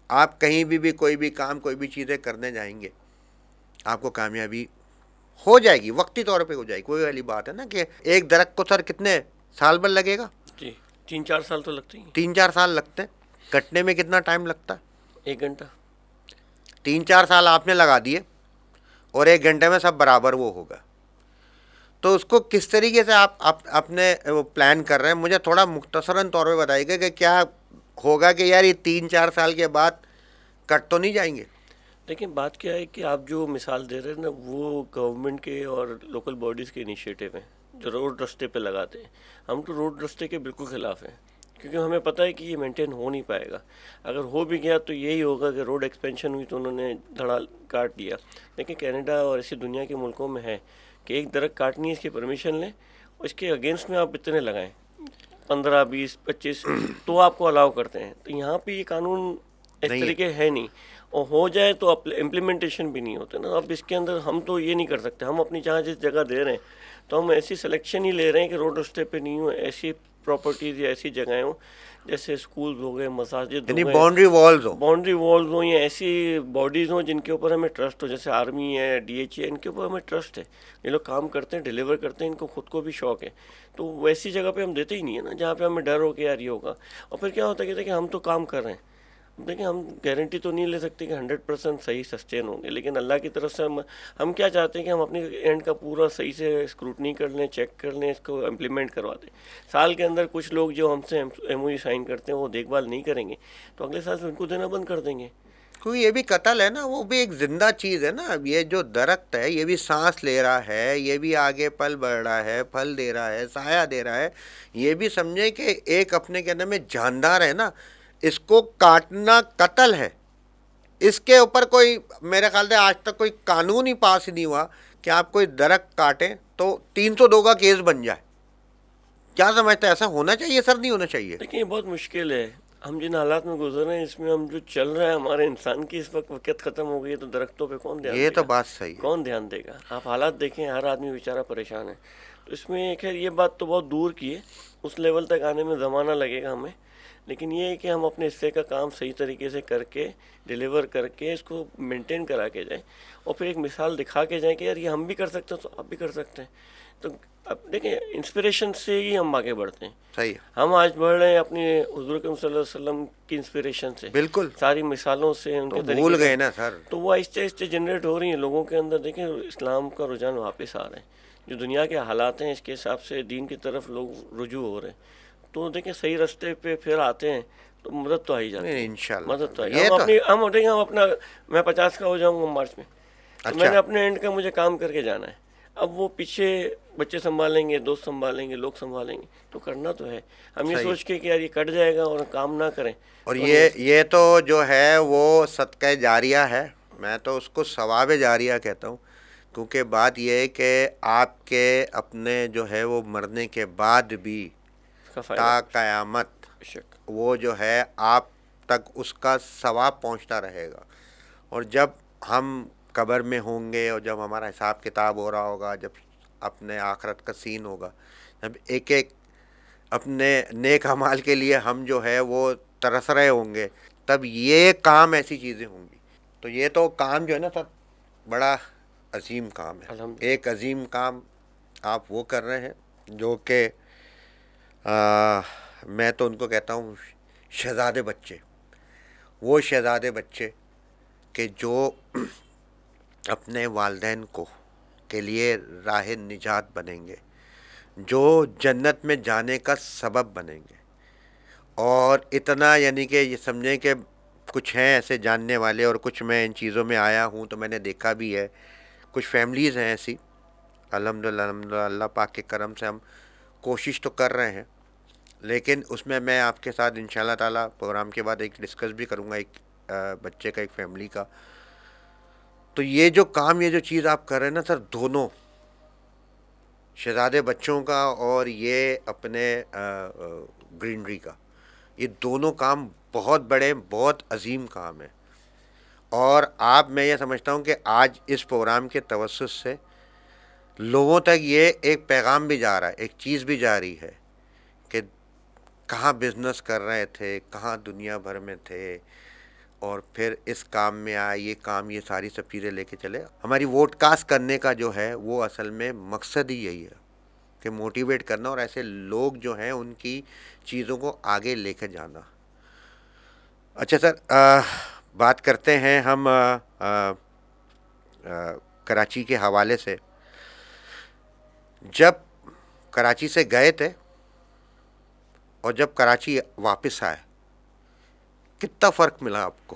آپ کہیں بھی کوئی بھی کام کوئی بھی چیزیں کرنے جائیں گے آپ کو کامیابی ہو جائے گی, وقتی طور پہ ہو جائے گی. کوئی والی بات ہے نا کہ ایک درخت کو سر کتنے سال بھر لگے گا؟ جی 3-4 سال تو لگتے ہی. 3-4 سال لگتے ہیں. کٹنے میں کتنا ٹائم لگتا ہے؟ 1 گھنٹہ. 3-4 سال آپ نے لگا دیے اور 1 گھنٹے میں سب برابر وہ ہوگا. تو اس کو کس طریقے سے آپ اپنے وہ پلان کر رہے ہیں, مجھے تھوڑا مختصراً طور پہ بتائیے گا کہ کیا ہوگا کہ یار یہ 3-4 سال کے بعد کٹ تو نہیں جائیں گے؟ لیکن بات کیا ہے کہ آپ جو مثال دے رہے ہیں نا وہ گورنمنٹ کے اور لوکل باڈیز کے انیشیٹو ہیں جو روڈ رستے پہ لگاتے ہیں. ہم تو روڈ رستے کے بالکل خلاف ہیں, کیونکہ ہمیں پتہ ہے کہ یہ مینٹین ہو نہیں پائے گا. اگر ہو بھی گیا تو یہی ہوگا کہ روڈ ایکسپینشن ہوئی تو انہوں نے دھڑا کاٹ دیا. لیکن کینیڈا اور ایسی دنیا کے ملکوں میں ہے کہ ایک درخت کاٹنی ہے اس کی پرمیشن لیں, اور اس کے اگینسٹ میں آپ اتنے لگائیں 15, 20, 25 تو آپ کو الاؤ کرتے ہیں. تو یہاں پہ یہ قانون اس نہیں ہے. طریقے ہے نہیں, اور ہو جائے تو امپلیمنٹیشن بھی نہیں ہوتے نا. اب اس کے اندر ہم تو یہ نہیں کر سکتے, ہم اپنی جہاں جس جگہ دے رہے ہیں تو ہم ایسی سلیکشن ہی لے رہے ہیں کہ روڈ رستے پہ نہیں ہو, ایسی پراپرٹیز یا ایسی جگہیں ہوں جیسے اسکولز ہو گئے, مساجد یعنی ہو گئے, باؤنڈری والز ہو. باؤنڈری والز ہوں, یا ایسی باڈیز ہوں جن کے اوپر ہمیں ٹرسٹ ہو, جیسے آرمی ہے, DHA, ان کے اوپر ہمیں ٹرسٹ ہے. یہ لوگ کام کرتے ہیں, ڈیلیور کرتے ہیں, ان کو خود کو بھی شوق ہے. تو ویسی جگہ پہ ہم دیتے ہی نہیں ہے نا جہاں پہ ہمیں ڈر ہو کہ یار یہ ہوگا. اور پھر کیا ہوتا ہے کہ ہم تو کام کر رہے ہیں, دیکھیں ہم گارنٹی تو نہیں لے سکتے کہ 100% صحیح سسٹین ہوں گے, لیکن اللہ کی طرف سے ہم کیا چاہتے ہیں کہ ہم اپنی اینڈ کا پورا صحیح سے اسکروٹنی کر لیں, چیک کر لیں, اس کو امپلیمنٹ کروا دیں. سال کے اندر کچھ لوگ جو ہم سے MOU سائن کرتے ہیں وہ دیکھ بھال نہیں کریں گے تو اگلے سال سے ان کو دینا بند کر دیں گے. کیونکہ یہ بھی قتل ہے نا, وہ بھی ایک زندہ چیز ہے نا. اب یہ جو درخت ہے یہ بھی سانس لے رہا ہے, یہ بھی آگے پل بڑھ رہا ہے, پھل دے رہا ہے, سایہ دے رہا ہے. یہ بھی سمجھیں کہ ایک اپنے کے اندر میں جاندار ہے نا, اس کو کاٹنا قتل ہے. اس کے اوپر کوئی میرے خیال سے آج تک کوئی قانون ہی پاس نہیں ہوا کہ آپ کوئی درخت کاٹیں تو 302 کا کیس بن جائے. کیا سمجھتے ہیں ایسا ہونا چاہیے سر, نہیں ہونا چاہیے؟ لیکن یہ بہت مشکل ہے. ہم جن حالات میں گزر رہے ہیں اس میں ہم جو چل رہا ہے ہمارے انسان کی اس وقت ختم ہو گئی ہے, تو درختوں پہ کون دھیان دے گا؟ یہ تو بات صحیح ہے. کون دھیان دے گا؟ آپ حالات دیکھیں, ہر آدمی بیچارہ پریشان ہے. تو اس میں خیر یہ بات تو بہت دور کی ہے, اس لیول تک آنے میں زمانہ لگے گا ہمیں. لیکن یہ ہے کہ ہم اپنے حصے کا کام صحیح طریقے سے کر کے ڈیلیور کر کے اس کو مینٹین کرا کے جائیں, اور پھر ایک مثال دکھا کے جائیں کہ یار یہ ہم بھی کر سکتے ہیں تو آپ بھی کر سکتے ہیں. تو اب دیکھیں انسپریشن سے ہی ہم آگے بڑھتے ہیں. صحیح ہے. ہم آج بڑھ رہے ہیں اپنے حضور کریم صلی اللہ علیہ وسلم کی انسپریشن سے, بالکل. ساری مثالوں سے, ان کے بھول طریقے گئے سے, نا سر. تو وہ آہستہ آہستہ جنریٹ ہو رہی ہیں لوگوں کے اندر. دیکھیں اسلام کا رجحان واپس آ رہا ہے, جو دنیا کے حالات ہیں اس کے حساب سے دین کی طرف لوگ رجوع ہو رہے ہیں. تو دیکھیں صحیح راستے پہ پھر آتے ہیں تو مدد تو آ ہی جاتی ہے. انشاءاللہ مدد تو آئی. یہ تو ہم دیکھیں ہم اپنا, میں 50 کا ہو جاؤں گا مارچ میں, تو میں نے اپنے اینڈ کا مجھے کام کر کے جانا ہے. اب وہ پیچھے بچے سنبھالیں گے, دوست سنبھالیں گے, لوگ سنبھالیں گے, تو کرنا تو ہے. ہم یہ سوچ کے کہ یار یہ کٹ جائے گا اور کام نہ کریں. اور یہ تو جو ہے وہ صدقہ جاریہ ہے, میں تو اس کو ثواب جاریہ کہتا ہوں. کیونکہ بات یہ ہے کہ آپ کے اپنے جو ہے وہ مرنے کے بعد بھی تا قیامت وہ جو ہے آپ تک اس کا ثواب پہنچتا رہے گا. اور جب ہم قبر میں ہوں گے اور جب ہمارا حساب کتاب ہو رہا ہوگا, جب اپنے آخرت کا سین ہوگا, جب ایک ایک اپنے نیک اعمال کے لیے ہم جو ہے وہ ترس رہے ہوں گے, تب یہ کام ایسی چیزیں ہوں گی. تو یہ تو کام جو ہے نا سر بڑا عظیم کام ہے. الحمدللہ. ایک عظیم کام آپ وہ کر رہے ہیں جو کہ میں تو ان کو کہتا ہوں شہزادے بچے. وہ شہزادے بچے کہ جو اپنے والدین کو کے لیے راہ نجات بنیں گے, جو جنت میں جانے کا سبب بنیں گے. اور اتنا یعنی کہ یہ سمجھیں کہ کچھ ہیں ایسے جاننے والے, اور کچھ میں ان چیزوں میں آیا ہوں تو میں نے دیکھا بھی ہے. کچھ فیملیز ہیں ایسی, الحمدللہ الحمدللہ, اللہ پاک کے کرم سے ہم کوشش تو کر رہے ہیں, لیکن اس میں آپ کے ساتھ انشاءاللہ تعالیٰ پروگرام کے بعد ایک ڈسکس بھی کروں گا ایک بچے کا, ایک فیملی کا. تو یہ جو کام, یہ جو چیز آپ کر رہے ہیں نا سر, دونوں شہزادے بچوں کا اور یہ اپنے گرینری کا, یہ دونوں کام بہت بڑے, بہت عظیم کام ہیں. اور میں یہ سمجھتا ہوں کہ آج اس پروگرام کے توسط سے لوگوں تک یہ ایک پیغام بھی جا رہا ہے, ایک چیز بھی جا رہی ہے کہ کہاں بزنس کر رہے تھے, کہاں دنیا بھر میں تھے, اور پھر اس کام میں آئے, یہ کام, یہ ساری سب چیزیں لے کے چلے. ہماری ووڈ کاسٹ کرنے کا جو ہے وہ اصل میں مقصد ہی یہی ہے کہ موٹیویٹ کرنا, اور ایسے لوگ جو ہیں ان کی چیزوں کو آگے لے کے جانا. اچھا سر, بات کرتے ہیں ہم کراچی کے حوالے سے. جب کراچی سے گئے تھے اور جب کراچی واپس آئے, کتنا فرق ملا آپ کو؟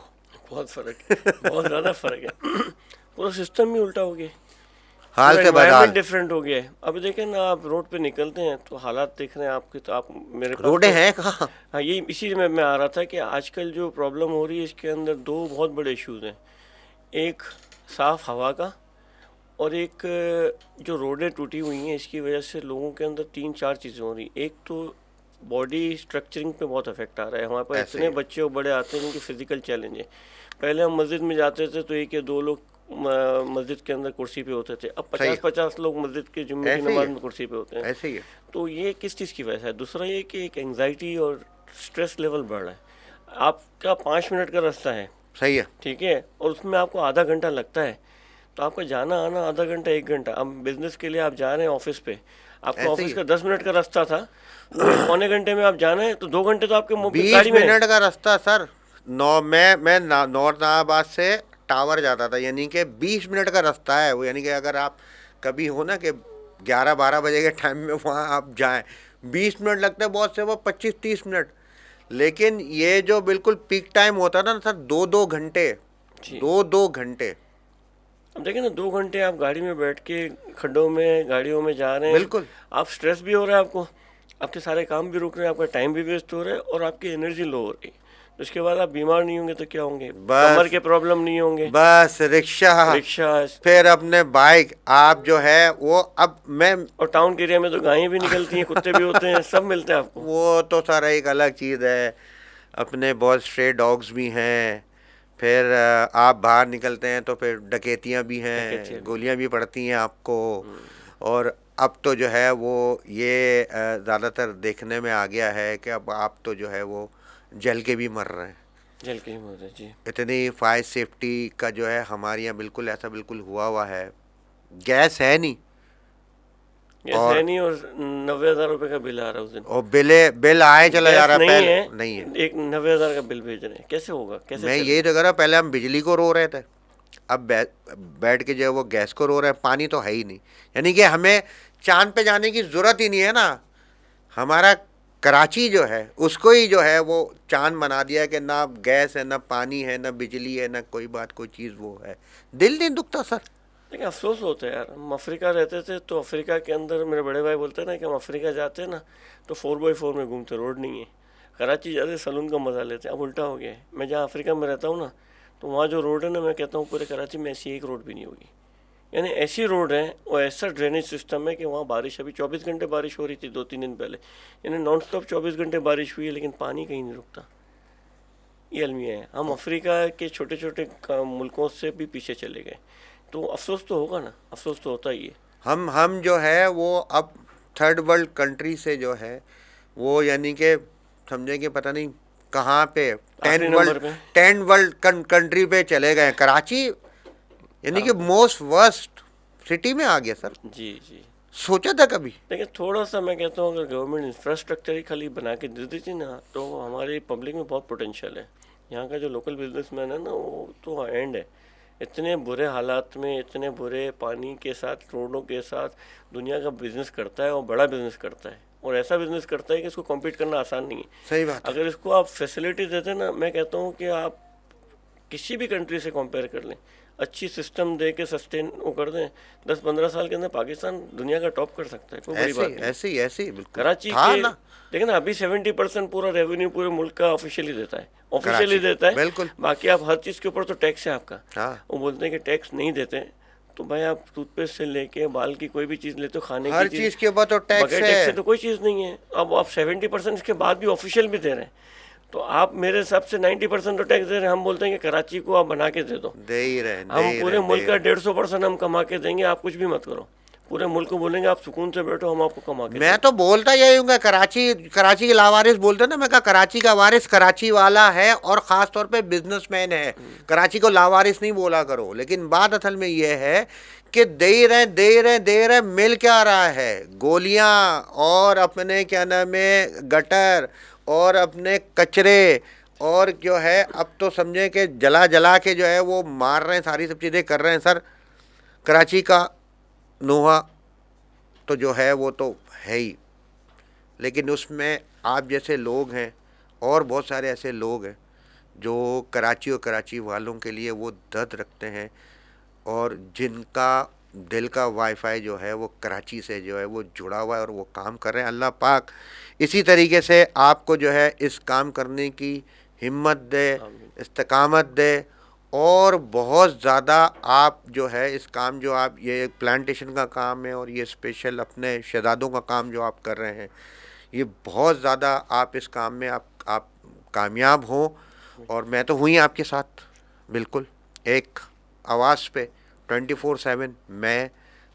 بہت فرق ہے, بہت زیادہ فرق ہے. پورا سسٹم ہی الٹا ہو گیا, حال سے بدحال, انوائرمنٹ ڈفرینٹ ہو گیا ہے. اب دیکھیں نا, آپ روڈ پہ نکلتے ہیں تو حالات دیکھ رہے ہیں آپ کے, تو آپ میرے پاس روڈیں ہیں کہاں. ہاں, یہی اسی میں آ رہا تھا کہ آج کل جو پرابلم ہو رہی ہے اس کے اندر دو بہت بڑے ایشوز ہیں. ایک صاف ہوا کا, اور ایک جو روڈیں ٹوٹی ہوئی ہیں اس کی وجہ سے لوگوں کے اندر 3-4 چیزیں ہو رہی ہیں. ایک تو باڈی اسٹرکچرنگ پہ بہت افیکٹ آ رہا ہے. ہمارے پاس اتنے بچے اور بڑے آتے ہیں جن کی فزیکل چیلنج ہے. پہلے ہم مسجد میں جاتے تھے تو 1 یا 2 لوگ مسجد کے اندر کرسی پہ ہوتے تھے, اب 50-50 لوگ مسجد کے جمعے کی نماز میں کرسی پہ ہوتے ہیں. ایسے ہی ہے. تو یہ کس چیز کی وجہ سے ہے؟ دوسرا یہ کہ ایک انگزائٹی اور اسٹریس لیول بڑھ رہا ہے. آپ کا 5 منٹ کا راستہ ہے, صحیح ہے, ٹھیک ہے, اور اس میں آپ کو آدھا گھنٹہ لگتا ہے, تو آپ کا جانا آنا آدھا گھنٹہ 1 گھنٹہ. اب بزنس کے لیے آپ جا رہے ہیں آفس پہ, آپ کو آفس کا 10 منٹ کا راستہ تھا, پونے گھنٹے میں آپ جانا ہے تو 2 گھنٹے تو آپ کے 20 منٹ کا راستہ سر. میں نارتھ آباد سے ٹاور جاتا تھا, یعنی کہ 20 منٹ کا راستہ ہے وہ. یعنی کہ اگر آپ کبھی ہو نا کہ 11-12 بجے کے ٹائم میں وہاں آپ جائیں, 20 منٹ لگتے ہیں, بہت سے وہ 25-30 منٹ. لیکن یہ جو بالکل پیک ٹائم ہوتا تھا نا سر, 2 گھنٹے, 2 گھنٹے. اب دیکھیں نا, 2 گھنٹے آپ گاڑی میں بیٹھ کے کھڈوں میں گاڑیوں میں جا رہے ہیں, بالکل. آپ اسٹریس بھی ہو رہا ہے, آپ کو آپ کے سارے کام بھی رک رہے ہیں, آپ کا ٹائم بھی ویسٹ ہو رہا ہے, اور آپ کی انرجی لو ہو رہی ہے. اس کے بعد آپ بیمار نہیں ہوں گے تو کیا ہوں گے؟ کمر کے پرابلم نہیں ہوں گے, بس رکشہ, پھر اپنے بائک, آپ جو ہے وہ. اب میں, اور ٹاؤن کے ایریا میں تو گائیں بھی نکلتی ہیں, کتے بھی ہوتے ہیں, سب ملتے ہیں آپ کو. وہ تو سارا ایک الگ چیز ہے. اپنے بہت اسٹرے ڈاگس بھی ہیں. پھر آپ باہر نکلتے ہیں تو پھر ڈکیتیاں بھی ہیں, گولیاں بھی پڑتی ہیں آپ کو. اور اب تو جو ہے وہ یہ زیادہ تر دیکھنے میں آ گیا ہے کہ اب آپ تو جو ہے وہ جل کے بھی مر رہے ہیں, جل کے ہی مر رہے ہیں. جی, اتنی فائر سیفٹی کا جو ہے ہمارے یہاں بالکل ایسا بالکل ہوا ہے. گیس ہے نہیں, گیس ہے نہیں, اور 90,000 روپے کا بل آ رہا ہے اس دن, اور بل آئے چلا جا رہا ہے. پہلے نہیں ہے, ایک 90,000 کا بل بھیج رہے ہیں, کیسے ہوگا؟ کیسے؟ میں یہی تو کہہ رہا ہوں, پہلے ہم بجلی کو رو رہے تھے, اب بیٹھ کے جو ہے وہ گیس کو رو رہے ہیں. پانی تو ہے ہی نہیں, یعنی کہ ہمیں چاند پہ جانے کی ضرورت ہی نہیں ہے نا. ہمارا کراچی جو ہے اس کو ہی جو ہے وہ چاند بنا دیا کہ نہ گیس ہے, نہ پانی ہے, نہ بجلی ہے, نہ کوئی بات, کوئی چیز وہ ہے. دل نہیں دکھتا سر. لیکن افسوس ہوتا ہے یار. ہم افریقہ رہتے تھے تو افریقہ کے اندر میرے بڑے بھائی بولتے ہیں نا کہ ہم افریقہ جاتے ہیں نا تو 4x4 میں گھومتے, روڈ نہیں ہے. کراچی جاتے سلون کا مزہ لیتے ہیں. اب الٹا ہو گیا ہے. میں جہاں افریقہ میں رہتا ہوں نا, تو وہاں جو روڈ ہے نا, میں کہتا ہوں پورے کراچی میں ایسی ایک روڈ بھی نہیں ہوگی. یعنی ایسی روڈ ہے اور ایسا ڈرینیج سسٹم ہے کہ وہاں بارش, ابھی 24 گھنٹے بارش ہو رہی تھی 2-3 دن پہلے, یعنی نان اسٹاپ 24 گھنٹے بارش ہوئی ہے, لیکن پانی کہیں نہیں رکتا. یہ المیہ ہے. ہم افریقہ کے چھوٹے چھوٹے ملکوں سے بھی پیچھے چلے گئے, تو افسوس تو ہوگا نا, افسوس تو ہوتا ہی ہے. ہم جو ہے وہ اب تھرڈ ورلڈ کنٹری سے جو ہے وہ, یعنی کہ سمجھیں کہ پتہ نہیں کہاں پہ 10 ورلڈ کنٹری پہ چلے گئے. کراچی یعنی کہ موسٹ ورسٹ سٹی میں آ گیا سر. جی جی. سوچا تھا کبھی؟ لیکن تھوڑا سا میں کہتا ہوں اگر گورنمنٹ انفراسٹرکچر ہی خالی بنا کے دے دیتی نا تو ہماری پبلک میں بہت پوٹینشیل ہے. یہاں کا جو لوکل بزنس مین ہے نا وہ تو اینڈ ہے. اتنے برے حالات میں اتنے برے پانی کے ساتھ روڈوں کے ساتھ دنیا کا بزنس کرتا ہے اور بڑا بزنس کرتا ہے اور ایسا بزنس کرتا ہے کہ اس کو کمپیٹ کرنا آسان نہیں ہے. صحیح بات. اگر اس کو آپ فیسلٹی دیتے نا میں کہتا ہوں کہ آپ کسی بھی کنٹری سے کمپیئر کر لیں, اچھی سسٹم دے کے سسٹین وہ کر دیں, 10-15 سال کے اندر پاکستان دنیا کا ٹاپ کر سکتا ہے. کوئی بڑی بات نہیں. ایسے ہی بالکل کراچی تھا کے نا. لیکن ابھی 70% پورا ریونیو پورے ملک کا آفیشیلی دیتا ہے, آفیشیلی دیتا ہے. بالکل. باقی آپ ہر چیز کے اوپر تو ٹیکس ہے آپ کا. ہاں. وہ بولتے ہیں کہ ٹیکس نہیں دیتے تو بھائی آپ ٹوتھ پیسٹ سے لے کے بال کی کوئی بھی چیز لیتے ہو, کھانے ہر کی چیز کے اوپر تو ٹیکس بغیر ٹیکس سے ہے. تو کوئی چیز نہیں ہے. اب آپ 70% اس کے بعد بھی آفیشیل بھی دے رہے ہیں تو آپ میرے حساب سے 90% تو ٹیکس دے رہے ہیں. ہم بولتے ہیں کہ کراچی کو آپ بنا کے دے دو, دے ہی رہے. ہم پورے ملک کا 150% ہم کما کے دیں گے, آپ کچھ بھی مت کرو. پورے ملک کو بولیں گے آپ سکون سے بیٹھو, ہم آپ کو کما کے میں تو بولتا یہی ہوں گا, کراچی کے لاوارث بولتے نا, میں کہا کراچی کا وارث کراچی والا ہے اور خاص طور پہ بزنس مین ہے. کراچی کو لاوارث نہیں بولا کرو. لیکن بات اصل میں یہ ہے کہ دے رہے مل کیا رہا ہے, گولیاں اور اپنے کیا نام ہے گٹر اور اپنے کچرے اور جو ہے اب تو سمجھیں کہ جلا کے جو ہے وہ مار رہے ہیں, ساری سب چیزیں کر رہے ہیں. سر کراچی کا نوحہ تو جو ہے وہ تو ہے ہی, لیکن اس میں آپ جیسے لوگ ہیں اور بہت سارے ایسے لوگ ہیں جو کراچی اور کراچی والوں کے لیے وہ درد رکھتے ہیں اور جن کا دل کا وائی فائی جو ہے وہ کراچی سے جو ہے وہ جڑا ہوا ہے اور وہ کام کر رہے ہیں. اللہ پاک اسی طریقے سے آپ کو جو ہے اس کام کرنے کی ہمت دے, استقامت دے اور بہت زیادہ آپ جو ہے اس کام جو آپ یہ پلانٹیشن کا کام ہے اور یہ اسپیشل اپنے شہزادوں کا کام جو آپ کر رہے ہیں, یہ بہت زیادہ آپ اس کام میں آپ کامیاب ہوں. اور میں تو ہوئی آپ کے ساتھ بالکل ایک آواز پہ 24/7 میں,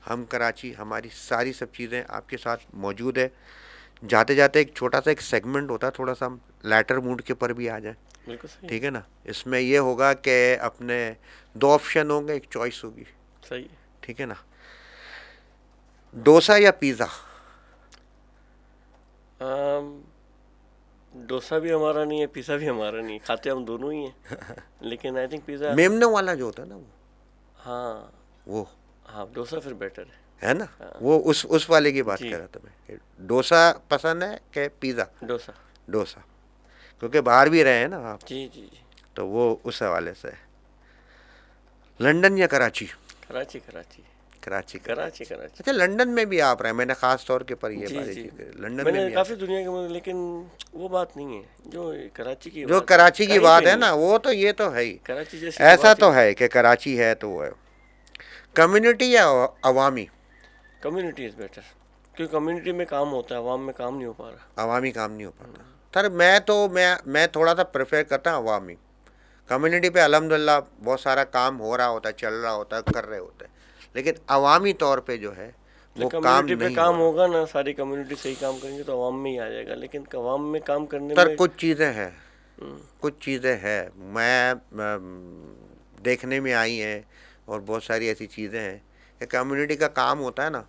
ہم کراچی, ہماری ساری سب چیزیں آپ کے ساتھ موجود ہے. جاتے جاتے ایک چھوٹا سا ایک سیگمنٹ ہوتا ہے, تھوڑا سا ہم لیٹر موڈ کے پر بھی آ جائیں. ٹھیک ہے نا. اس میں یہ ہوگا کہ اپنے 2 آپشن ہوں گے, ایک چوائس ہوگی. صحیح. ٹھیک ہے نا. ڈوسا یا پیزا؟ ڈوسا بھی ہمارا نہیں ہے, پیزا بھی ہمارا نہیں, کھاتے ہم دونوں ہی ہیں. لیکن آئی تھنک پیزا میمنو والا جو ہوتا ہے نا ہاں وہ ہاں ڈوسا پھر بیٹر ہے نا, وہ اس والے کی بات کر رہا تھا میں. ڈوسا پسند ہے کہ پیزا؟ ڈوسا کیونکہ باہر بھی رہے ہیں نا آپ. جی جی جی. تو وہ اس حوالے سے. لنڈن یا کراچی؟ کراچی. اچھا لنڈن میں بھی آپ رہے, میں نے خاص طور کے پر یہ بات کی لنڈن میں کافی دنیا کے, لیکن وہ بات نہیں ہے جو کراچی کی بات ہے نا, وہ تو یہ تو ہے ہی. کراچی جیسی ایسا تو ہے کہ کراچی ہے تو وہ ہے. کمیونٹی یا عوامی؟ کمیونٹی از بیٹر, کیونکہ کمیونٹی میں کام ہوتا ہے, عوام میں کام نہیں ہو پا رہا. عوامی کام نہیں ہو پاتا. سر میں تھوڑا سا پریفر کرتا ہوں عوامی. کمیونٹی پہ الحمدللہ بہت سارا کام ہو رہا ہوتا ہے, چل رہا ہوتا ہے, کر رہے ہوتے ہیں, لیکن عوامی طور پہ جو ہے وہ کام نہیں ہوگا نا. ساری کمیونٹی صحیح کام کریں گے تو عوام میں ہی آ جائے گا. لیکن عوام میں کام کرنے سر میں کچھ چیزیں ہیں میں دیکھنے میں آئی ہیں اور بہت ساری ایسی چیزیں ہیں کہ کمیونٹی کا کام ہوتا ہے نا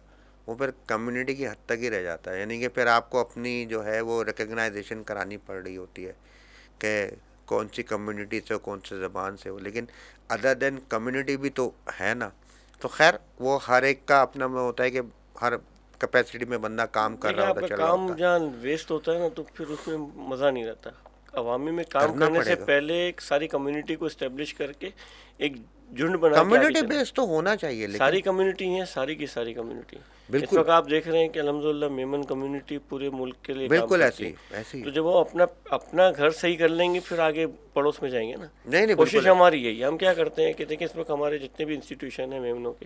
وہ پھر کمیونٹی کی حد تک ہی رہ جاتا ہے. یعنی کہ پھر آپ کو اپنی جو ہے وہ ریکگنائزیشن کرانی پڑ رہی ہوتی ہے کہ کون سی کمیونٹی سے کون سی زبان سے ہو, لیکن ادر دین کمیونٹی بھی تو ہے نا. تو خیر وہ ہر ایک کا اپنا میں ہوتا ہے کہ ہر کیپیسٹی میں بندہ کام کر رہا ہوتا ہے, چل رہا ہوتا ہے. کام جہاں ویسٹ ہوتا ہے نا تو پھر اس میں مزہ نہیں رہتا. عوامی میں کام کرنے سے پہلے ایک ساری کمیونٹی کو اسٹیبلش کر کے ایک جھنڈ بنا کے کمیونٹی بیس تو ہونا چاہیے. لیکن ساری کمیونٹی ہیں, ساری کی ساری کمیونٹی. اس وقت آپ دیکھ رہے ہیں کہ الحمدللہ میمن کمیونٹی پورے ملک کے لیے بالکل ایسی تو جب وہ اپنا گھر صحیح کر لیں گے پھر آگے پڑوس میں جائیں گے نا. نہیں کوشش ہماری یہی. ہم کیا کرتے ہیں کہ دیکھیں اس وقت ہمارے جتنے بھی انسٹیٹیوشن ہیں میمنوں کے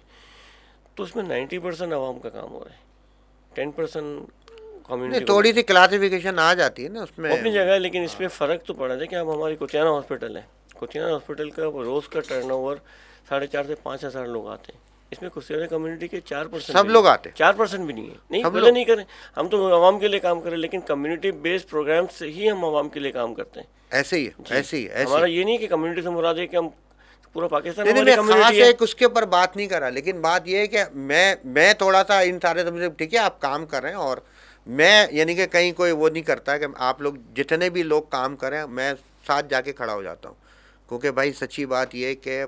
تو اس میں 90% عوام کا کام ہو رہا ہے, 10% کمیونٹی. تھوڑی سی کلاسیفیکیشن آ جاتی ہے نا اس میں اپنی جگہ ہے, لیکن اس میں فرق تو پڑا ہے کہ اب ہماری کوتیانہ ہاسپٹل ہے. کوتیانہ ہاسپٹل کا روز کا ٹرن اوور 4,500 سے 5,000 لوگ آتے ہیں. اس میں کوتیانہ کمیونٹی کے 4% سب لوگ آتے ہیں. 4% بھی نہیں ہے. نہیں بھلے نہیں کریں, ہم تو عوام کے لیے کام کریں, لیکن کمیونٹی بیسڈ پروگرام سے ہی ہم عوام کے لیے کام کرتے ہیں. ایسے ہی ہمارا یہ نہیں کہ کمیونٹی سے مراد ہے کہ ہم پورا پاکستان نہیں ہماری میں خاص کمیونٹی ہے. ایک اس کے اوپر بات نہیں کر رہا، لیکن بات یہ ہے کہ میں تھوڑا سا ان سارے سمجھے ٹھیک ہے آپ کام کر رہے ہیں، اور میں یعنی کہ کہیں کوئی وہ نہیں کرتا کہ آپ لوگ جتنے بھی لوگ کام کریں میں ساتھ جا کے کھڑا ہو جاتا ہوں، کیونکہ بھائی سچی بات یہ ہے کہ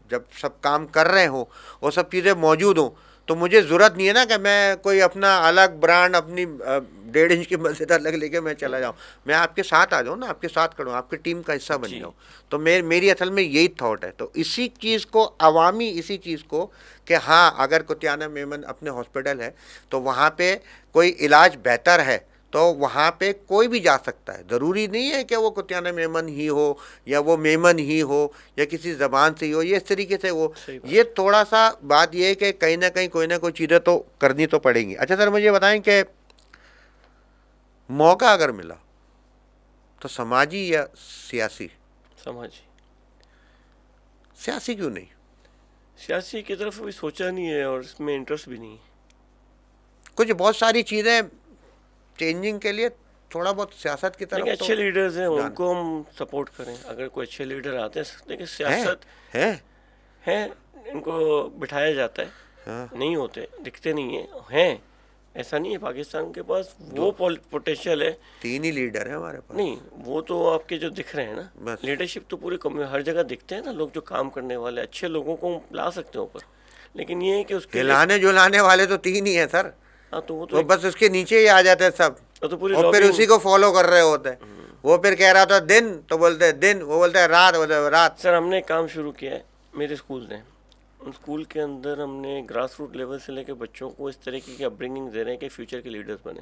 جب سب کام کر رہے ہوں اور سب چیزیں موجود ہوں تو مجھے ضرورت نہیں ہے نا کہ میں کوئی اپنا الگ برانڈ اپنی 1.5 انچ کی مسجد الگ لے کے میں چلا جاؤں. میں آپ کے ساتھ آ جاؤں نا، آپ کے ساتھ کھڑوں، آپ کی ٹیم کا حصہ بن جی جاؤں. تو میری اصل میں یہی تھاٹ ہے. تو اسی چیز کو عوامی اسی چیز کو کہ ہاں اگر قطیانہ میمن اپنے ہاسپٹل ہے تو وہاں پہ کوئی علاج بہتر ہے تو وہاں پہ کوئی بھی جا سکتا ہے. ضروری نہیں ہے کہ وہ قطیانہ میمن ہی ہو یا وہ میمن ہی ہو یا کسی زبان سے ہی ہو. یہ اس طریقے سے وہ صحیح بات. یہ تھوڑا سا بات یہ ہے کہ کہیں نہ کہیں کوئی نہ کوئی چیزیں تو کرنی تو پڑیں گی. اچھا سر مجھے بتائیں کہ موقع اگر ملا تو سماجی یا سیاسی، سماجی. سیاسی کیوں نہیں؟ سیاسی کی طرف ابھی سوچا نہیں ہے اور اس میں انٹرسٹ بھی نہیں ہے. کچھ بہت ساری چیزیں چینجنگ کے لیے تھوڑا بہت سیاست کی لیکن طرف تو اچھے لیڈرز ہیں، ان جان کو ہم سپورٹ کریں. اگر کوئی اچھے لیڈر آتے ہیں، لیکن ہیں سیاست ہیں ہیں، ان کو بٹھایا جاتا ہے، ہاں نہیں ہوتے، دکھتے نہیں ہیں. ایسا نہیں ہے، پاکستان کے پاس وہ پوٹینشیل ہے. 3 ہی لیڈر ہیں ہمارے پاس نہیں، وہ تو آپ کے جو دکھ رہے ہیں نا، بس. لیڈرشپ تو پوری ہر جگہ دکھتے ہیں نا. لوگ جو کام کرنے والے اچھے لوگوں کو لا سکتے ہیں اوپر، لیکن یہ ہے کہ اس کے لیے ہلانے جلانے والے تو 3 ہی ہیں سر. ہاں تو وہ تو وہ بس اس کے نیچے ہی آ جاتے ہیں سب، وہ تو پوری اور پھر لابنگ. اسی کو فالو کر رہے ہوتے ہیں. وہ پھر کہہ رہا تھا دن تو بولتے ہیں دن، وہ بولتے ہیں رات بولتے ہیں رات. سر ہم نے ایک کام شروع کیا ہے میرے اسکول نے. ان اسکول کے اندر ہم نے گراس روٹ لیول سے لے کے بچوں کو اس طریقے کی اپ برنگنگ دے رہے ہیں کہ فیوچر کے لیڈرز بنے.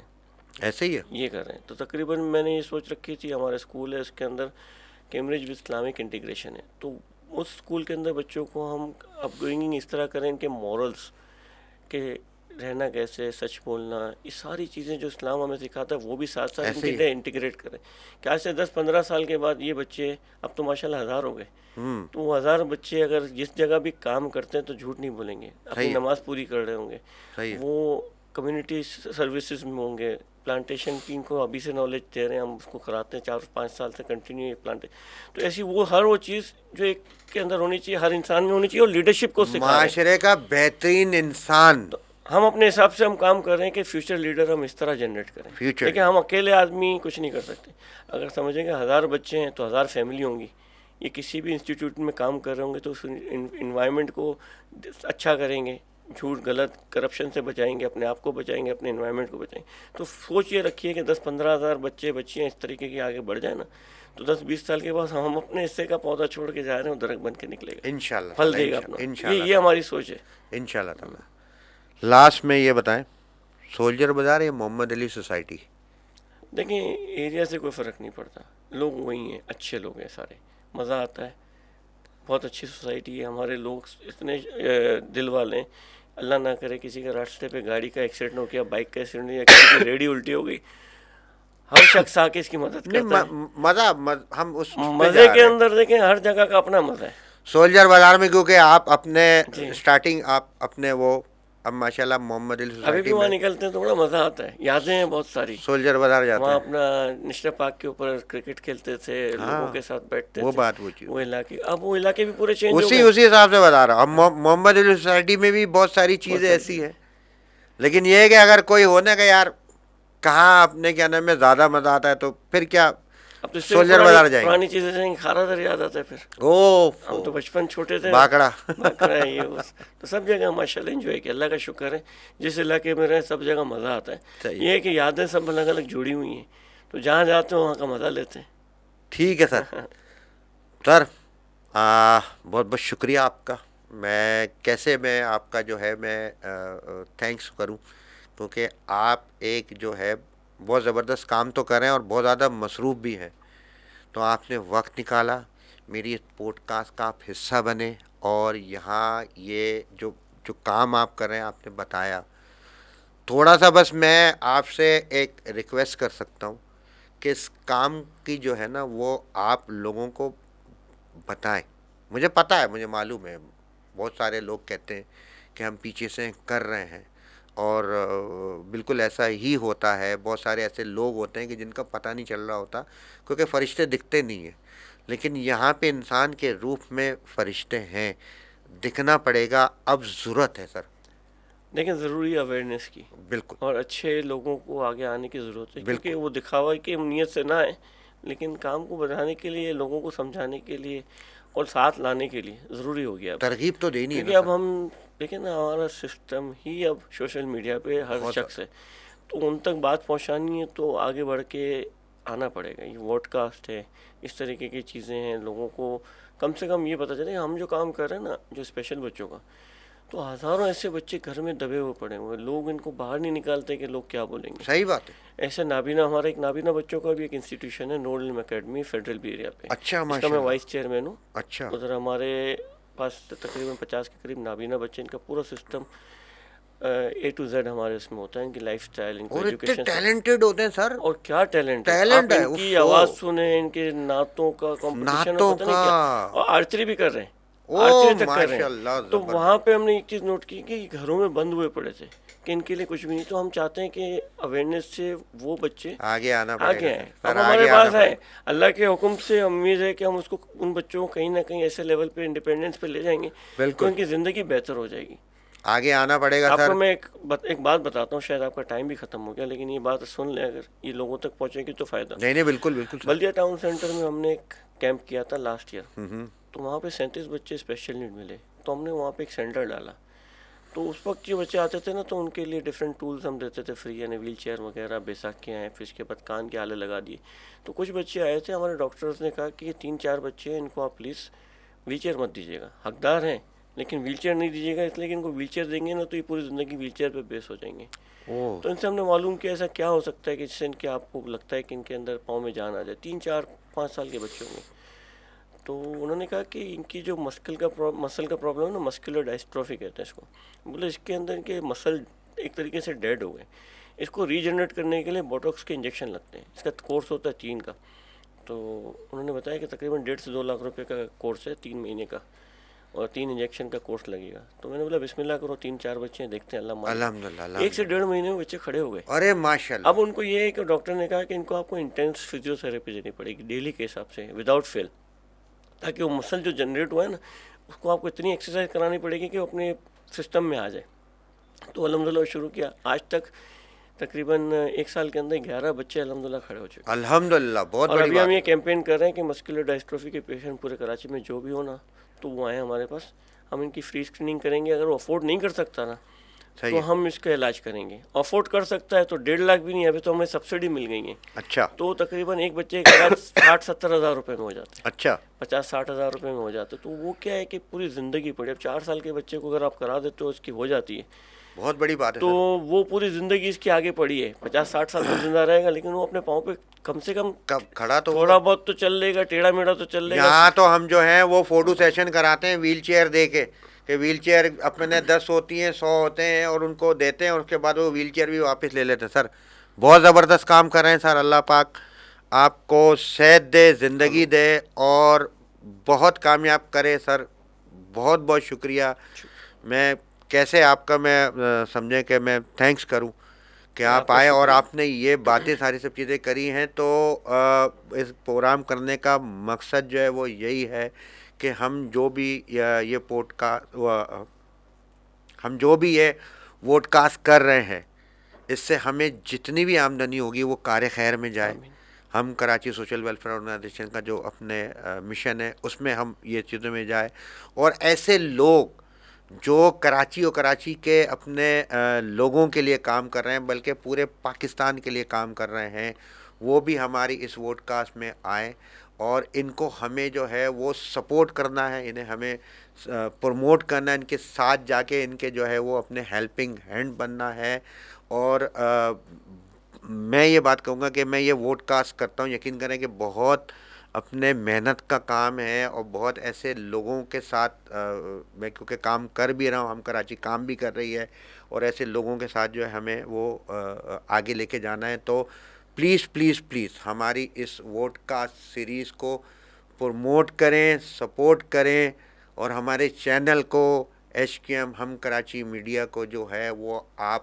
ایسے ہی ہے. یہ کر رہے ہیں. تو تقریباً میں نے یہ سوچ رکھی تھی، ہمارا اسکول ہے اس کے اندر کیمبرج وتھ اسلامک انٹیگریشن ہے، تو اس اسکول کے اندر بچوں کو ہم اپ برنگنگ اس طرح کریں کہ مورلس، کہ رہنا کیسے، سچ بولنا، یہ ساری چیزیں جو اسلام ہمیں سکھاتا ہے وہ بھی ساتھ ساتھ ان ایسے کے ہی انٹیگریٹ کریں. کہ آج سے 10-15 سال کے بعد یہ بچے، اب تو ماشاءاللہ 1000 ہو گئے، تو وہ 1000 بچے اگر جس جگہ بھی کام کرتے ہیں تو جھوٹ نہیں بولیں گے، اپنی صحیح ہے نماز پوری کر رہے ہوں گے. صحیح ہے. وہ کمیونٹی سروسز میں ہوں گے. پلانٹیشن کی ان کو ابھی سے نالج دے رہے ہیں، ہم اس کو کراتے ہیں 4-5 سال سے کنٹینیو پلانٹیشن. تو ایسی وہ ہر وہ چیز جو ایک کے اندر ہونی چاہیے، ہر انسان میں ہونی چاہیے، اور لیڈرشپ کو سکھا رہے ہیں. معاشرے کا بہترین انسان. تو ہم اپنے حساب سے ہم کام کر رہے ہیں کہ فیوچر لیڈر ہم اس طرح جنریٹ کریں. فیوچر لیکن ہم اکیلے آدمی کچھ نہیں کر سکتے. اگر سمجھیں کہ 1000 بچے ہیں تو 1000 فیملی ہوں گی. یہ کسی بھی انسٹیٹیوٹ میں کام کر رہے ہوں گے تو اس انوائرمنٹ کو اچھا کریں گے، جھوٹ غلط کرپشن سے بچائیں گے، اپنے آپ کو بچائیں گے، اپنے انوائرمنٹ کو بچائیں گے. تو سوچ یہ رکھیے کہ 10-15 ہزار بچے بچیاں اس طریقے کی آگے بڑھ جائیں نا، تو 10-20 سال کے بعد ہم اپنے حصے کا پودا چھوڑ کے جا رہے ہیں، درخت بن کے نکلے گا، انشاءاللہ پھل دے گا اپنا. انشاءاللہ یہ ہماری سوچ ہے. انشاءاللہ تعالیٰ. لاسٹ میں یہ بتائیں، سولجر بازار یا محمد علی سوسائٹی؟ دیکھیں ایریا سے کوئی فرق نہیں پڑتا، لوگ وہی ہیں، اچھے لوگ ہیں سارے، مزہ آتا ہے. بہت اچھی سوسائٹی ہے، ہمارے لوگ اتنے دل والے ہیں. اللہ نہ کرے کسی کا راستے پہ گاڑی کا ایکسیڈنٹ ہو گیا، بائک کا ایکسیڈنٹ ہو گیا، کسی کی ریڈی الٹی ہو گئی، ہر شخص آ کے اس کی مدد کرتا ہے. مزہ ہم اس پہ مزے جا کے رہے ہیں اندر دیکھیں ہر جگہ کا اپنا مزہ ہے. سولجر بازار میں، کیونکہ آپ اپنے جی. سٹارٹنگ آپ اپنے وہ اب ماشاءاللہ محمد علی ابھی بھی سوسائٹی وہاں میں نکلتے ہیں تو بڑا مزہ آتا ہے، یادیں ہیں بہت ساری. سولجر بازار جاتے وہاں ہیں. اپنا نشتر پارک کے اوپر کرکٹ کھیلتے تھے، لوگوں کے ساتھ بیٹھتے وہ تھے. بات وہ چیز وہ علاقے، اب وہ علاقے بھی پورے چینج ہو اسی گئے. حساب سے بتا رہا ہوں. اب محمد علی سوسائٹی میں بھی بہت ساری چیزیں ایسی ہیں، لیکن یہ ہے کہ اگر کوئی ہونے کا یار کہاں اپنے کیا نام میں زیادہ مزہ آتا ہے تو پھر کیا اب تو اس سے سولجر بازار جائیں گے. پرانی چیزیں جائیں، کھارا در یاد آتا ہے. پھر ہم تو بچپن چھوٹے تھے، باکڑا باکڑا ہے یہ بس. تو سب جگہ ماشاءاللہ انجوائے کیا، اللہ کا شکر ہے. جس علاقے میں رہیں سب جگہ مزہ آتا ہے. صحیح. یہ ہے کہ یادیں سب الگ الگ جڑی ہوئی ہیں، تو جہاں جاتے ہیں وہاں کا مزہ لیتے ہیں. ٹھیک ہے سر. سر بہت بہت شکریہ آپ کا. میں کیسے میں آپ کا جو ہے میں تھینکس کروں، کیونکہ آپ ایک جو ہے بہت زبردست کام تو کر رہے ہیں اور بہت زیادہ مصروف بھی ہیں. تو آپ نے وقت نکالا، میری اس پوڈ کاسٹ کا آپ حصہ بنے، اور یہاں یہ جو کام آپ کر رہے ہیں آپ نے بتایا. تھوڑا سا بس میں آپ سے ایک ریکویسٹ کر سکتا ہوں کہ اس کام کی جو ہے نا وہ آپ لوگوں کو بتائیں. مجھے پتہ ہے، مجھے معلوم ہے بہت سارے لوگ کہتے ہیں کہ ہم پیچھے سے کر رہے ہیں، اور بالکل ایسا ہی ہوتا ہے. بہت سارے ایسے لوگ ہوتے ہیں کہ جن کا پتہ نہیں چل رہا ہوتا، کیونکہ فرشتے دکھتے نہیں ہیں. لیکن یہاں پہ انسان کے روپ میں فرشتے ہیں. دکھنا پڑے گا. اب ضرورت ہے سر. لیکن ضروری اویئرنیس کی بالکل اور اچھے لوگوں کو آگے آنے کی ضرورت ہے، بالکل. کیونکہ وہ دکھاوا کی نیت سے نہ آئے، لیکن کام کو بڑھانے کے لیے، لوگوں کو سمجھانے کے لیے اور ساتھ لانے کے لیے ضروری ہو گیا اب. ترغیب تو دینی ہے نا کیونکہ اب سر. ہم دیکھیں نا، ہمارا سسٹم ہی اب سوشل میڈیا پہ ہر بہت شخص ہے، تو ان تک بات پہنچانی ہے تو آگے بڑھ کے آنا پڑے گا. یہ واڈ کاسٹ ہے، اس طریقے کی چیزیں ہیں، لوگوں کو کم سے کم یہ پتہ چلے. ہم جو کام کر رہے ہیں نا، جو اسپیشل بچوں کا، تو ہزاروں ایسے بچے گھر میں دبے ہوئے پڑے ہوئے، لوگ ان کو باہر نہیں نکالتے کہ لوگ کیا بولیں گے. صحیح بات ہے. ایسے نابینا، ہمارا ایک نابینا بچوں کا بھی ایک انسٹیٹیوشن ہے، نور علم اکیڈمی، فیڈرل بھی ایریا پہ. اچھا اس کا ماشاء میں اللہ. وائس چیئرمین ہوں. اچھا. ادھر ہمارے پاس تقریباً 50 کے قریب نابینا بچے، ان کا پورا سسٹم اے ٹو زیڈ ہمارے اس میں ہوتا ہے، ان کی لائف اسٹائل، ان کو اور اتنے ایجوکیشن. ٹیلنٹڈ ہوتے ہیں سر. اور کیا ٹیلنٹ ہے! ٹیلنٹ آپ ہے ان کی وہ آواز سنیں، ان کے نعتوں کا کمپٹیشن، نعتوں اور پتہ نہیں کیا، کا. اور آرچری بھی کر رہے ہیں، او آرچری تک کر رہے ماشاء ہیں. اللہ تو زبردست. وہاں پہ ہم نے ایک چیز نوٹ کی کہ گھروں میں بند ہوئے پڑے تھے کہ ان کے لیے کچھ بھی نہیں. تو ہم چاہتے ہیں کہ اویئرنیس سے وہ بچے آگے آنا پڑے آگے گا آئیں. سر. اب سر ہمارے آگے آنا پاس پڑے ہے، اللہ کے حکم سے امید ہے کہ ہم اس کو، ان بچوں کو کہیں نہ کہیں ایسے لیول پہ انڈیپینڈنس پہ لے جائیں گے کہ بالکل. ان کی زندگی بہتر ہو جائے گی. آگے آنا پڑے گا آپ سر. کو میں ایک بات بتاتا ہوں، شاید آپ کا ٹائم بھی ختم ہو گیا، لیکن یہ بات سن لیں، اگر یہ لوگوں تک پہنچے گی تو فائدہ. نہیں نہیں بالکل بالکل سر. بلدیہ ٹاؤن سینٹر میں ہم نے ایک کیمپ کیا تھا لاسٹ ایئر. ہوں. تو وہاں پہ 37 بچے اسپیشل نیڈ ملے. تو ہم نے وہاں پہ ایک سینٹر ڈالا. تو اس وقت جو بچے آتے تھے نا، تو ان کے لیے ڈفرینٹ ٹولز ہم دیتے تھے فری، یعنی ویل چیئر وغیرہ، بیساکھیاں ہیں، پھر اس کے بعد کان کے آلے لگا دیے. تو کچھ بچے آئے تھے، ہمارے ڈاکٹرز نے کہا کہ یہ 3-4 بچے ہیں، ان کو آپ پلیز ویل چیئر مت دیجیے گا. حقدار ہیں لیکن ویل چیئر نہیں دیجیے گا، اس لیے کہ ان کو ویل چیئر دیں گے نا تو یہ پوری زندگی ویل چیئر پہ بیس ہو جائیں گے. او تو ان سے ہم نے معلوم کیا ایسا کیا ہو سکتا ہے کہ جس سے ان کے، آپ کو لگتا ہے کہ ان کے اندر پاؤں میں جان آ جائے. 3-4-5 سال کے بچوں میں. تو انہوں نے کہا کہ ان کی جو مسل کا پرابلم ہے نا، مسکولر ڈائسٹروفی کہتے ہیں اس کو. بولے اس کے اندر ان کے مسل ایک طریقے سے ڈیڈ ہو گئے. اس کو ریجنریٹ کرنے کے لیے بوٹوکس کے انجیکشن لگتے ہیں. اس کا کورس ہوتا ہے 3 کا. تو انہوں نے بتایا کہ تقریباً 1.5 سے 2 لاکھ روپے کا کورس ہے 3 مہینے کا، اور 3 انجیکشن کا کورس لگے گا. تو میں نے بولا بسم اللہ کرو، 3-4 بچے ہیں، دیکھتے ہیں اللہ مالک. الحمد للہ. 1 سے 1.5 مہینے میں بچے کھڑے ہو گئے. ارے ماشاء اللہ. اب ان کو یہ ہے کہ ڈاکٹر نے کہا کہ ان کو آپ کو انٹینس فزیو تھراپی دینی پڑے گی ڈیلی کے حساب سے، وداؤٹ فیل، تاکہ وہ مسل جو جنریٹ ہوا ہے نا، اس کو آپ کو اتنی ایکسرسائز کرانی پڑے گی کہ وہ اپنے سسٹم میں آ جائے. تو الحمدللہ شروع کیا. آج تک تقریباً 1 سال کے اندر 11 بچے الحمدللہ کھڑے ہو چکے. الحمد للہ بہت اور بڑی ابھی ہم بات یہ ہے. کیمپین کر رہے ہیں کہ مسکولر ڈائسٹروفی کے پیشنٹ پورے کراچی میں جو بھی ہونا تو وہ آئیں ہمارے پاس. ہم ان کی فری اسکریننگ کریں گے. اگر وہ افورڈ نہیں کر سکتا نا صحیح ہے. تو ہم اس کا علاج کریں گے. افورڈ کر سکتا ہے تو 1.5 لاکھ بھی نہیں، ابھی تو ہمیں سبسڈی مل گئی ہیں. اچھا تو تقریباً ایک بچے کا علاج 60-70 ہزار روپے میں ہو جاتا ہے، اچھا. 50-60 ہزار روپے میں ہو جاتا ہے. تو وہ کیا ہے کہ پوری زندگی پڑی. اب 4 سال کے بچے کو اگر آپ کرا دیتے ہو، اس کی ہو جاتی ہے، بہت بڑی بات ہے تو سر. وہ پوری زندگی اس کی آگے پڑی ہے. 50-60 سال تک زندہ رہے گا، لیکن وہ اپنے پاؤں پہ کم سے کم کب کھڑا تو تھوڑا بہت تو چل لے گا، ٹیڑھا میڑھا تو چل لے گا. یہاں تو ہم جو ہیں وہ فوٹو سیشن کراتے ہیں ویل چیئر دے کے، کہ ویل چیئر اپنے 10 ہوتی ہیں، 100 ہوتے ہیں، اور ان کو دیتے ہیں، اور اس کے بعد وہ ویل چیئر بھی واپس لے لیتے ہیں. سر بہت زبردست کام کر رہے ہیں سر. اللہ پاک آپ کو صحت دے، زندگی دے، اور بہت کامیاب کرے سر. بہت بہت شکریہ. میں کیسے آپ کا میں سمجھیں کہ میں تھینکس کروں کہ آپ آئے اور آپ نے یہ باتیں ساری سب چیزیں کری ہیں. تو اس پروگرام کرنے کا مقصد جو ہے وہ یہی ہے کہ ہم جو بھی یہ ہم جو بھی یہ ووڈ کاسٹ کر رہے ہیں، اس سے ہمیں جتنی بھی آمدنی ہوگی وہ کار خیر میں جائے. ہم کراچی سوشل ویلفیئر آرگنائزیشن کا جو اپنے مشن ہے اس میں ہم یہ چیزوں میں جائے، اور ایسے لوگ جو کراچی اور کراچی کے اپنے لوگوں کے لیے کام کر رہے ہیں، بلکہ پورے پاکستان کے لیے کام کر رہے ہیں، وہ بھی ہماری اس ووڈ کاسٹ میں آئیں. اور ان کو ہمیں جو ہے وہ سپورٹ کرنا ہے، انہیں ہمیں پروموٹ کرنا ہے، ان کے ساتھ جا کے ان کے جو ہے وہ اپنے ہیلپنگ ہینڈ بننا ہے. اور میں یہ بات کہوں گا کہ میں یہ ووڈ کاسٹ کرتا ہوں، یقین کریں کہ بہت اپنے محنت کا کام ہے، اور بہت ایسے لوگوں کے ساتھ میں کیونکہ کام کر بھی رہا ہوں، ہم کراچی کام بھی کر رہی ہے، اور ایسے لوگوں کے ساتھ جو ہے ہمیں وہ آگے لے کے جانا ہے. تو پلیز پلیز پلیز ہماری اس ووڈ کاسٹ سیریز کو پروموٹ کریں، سپورٹ کریں، اور ہمارے چینل کو HKM ہم کراچی میڈیا کو جو ہے وہ آپ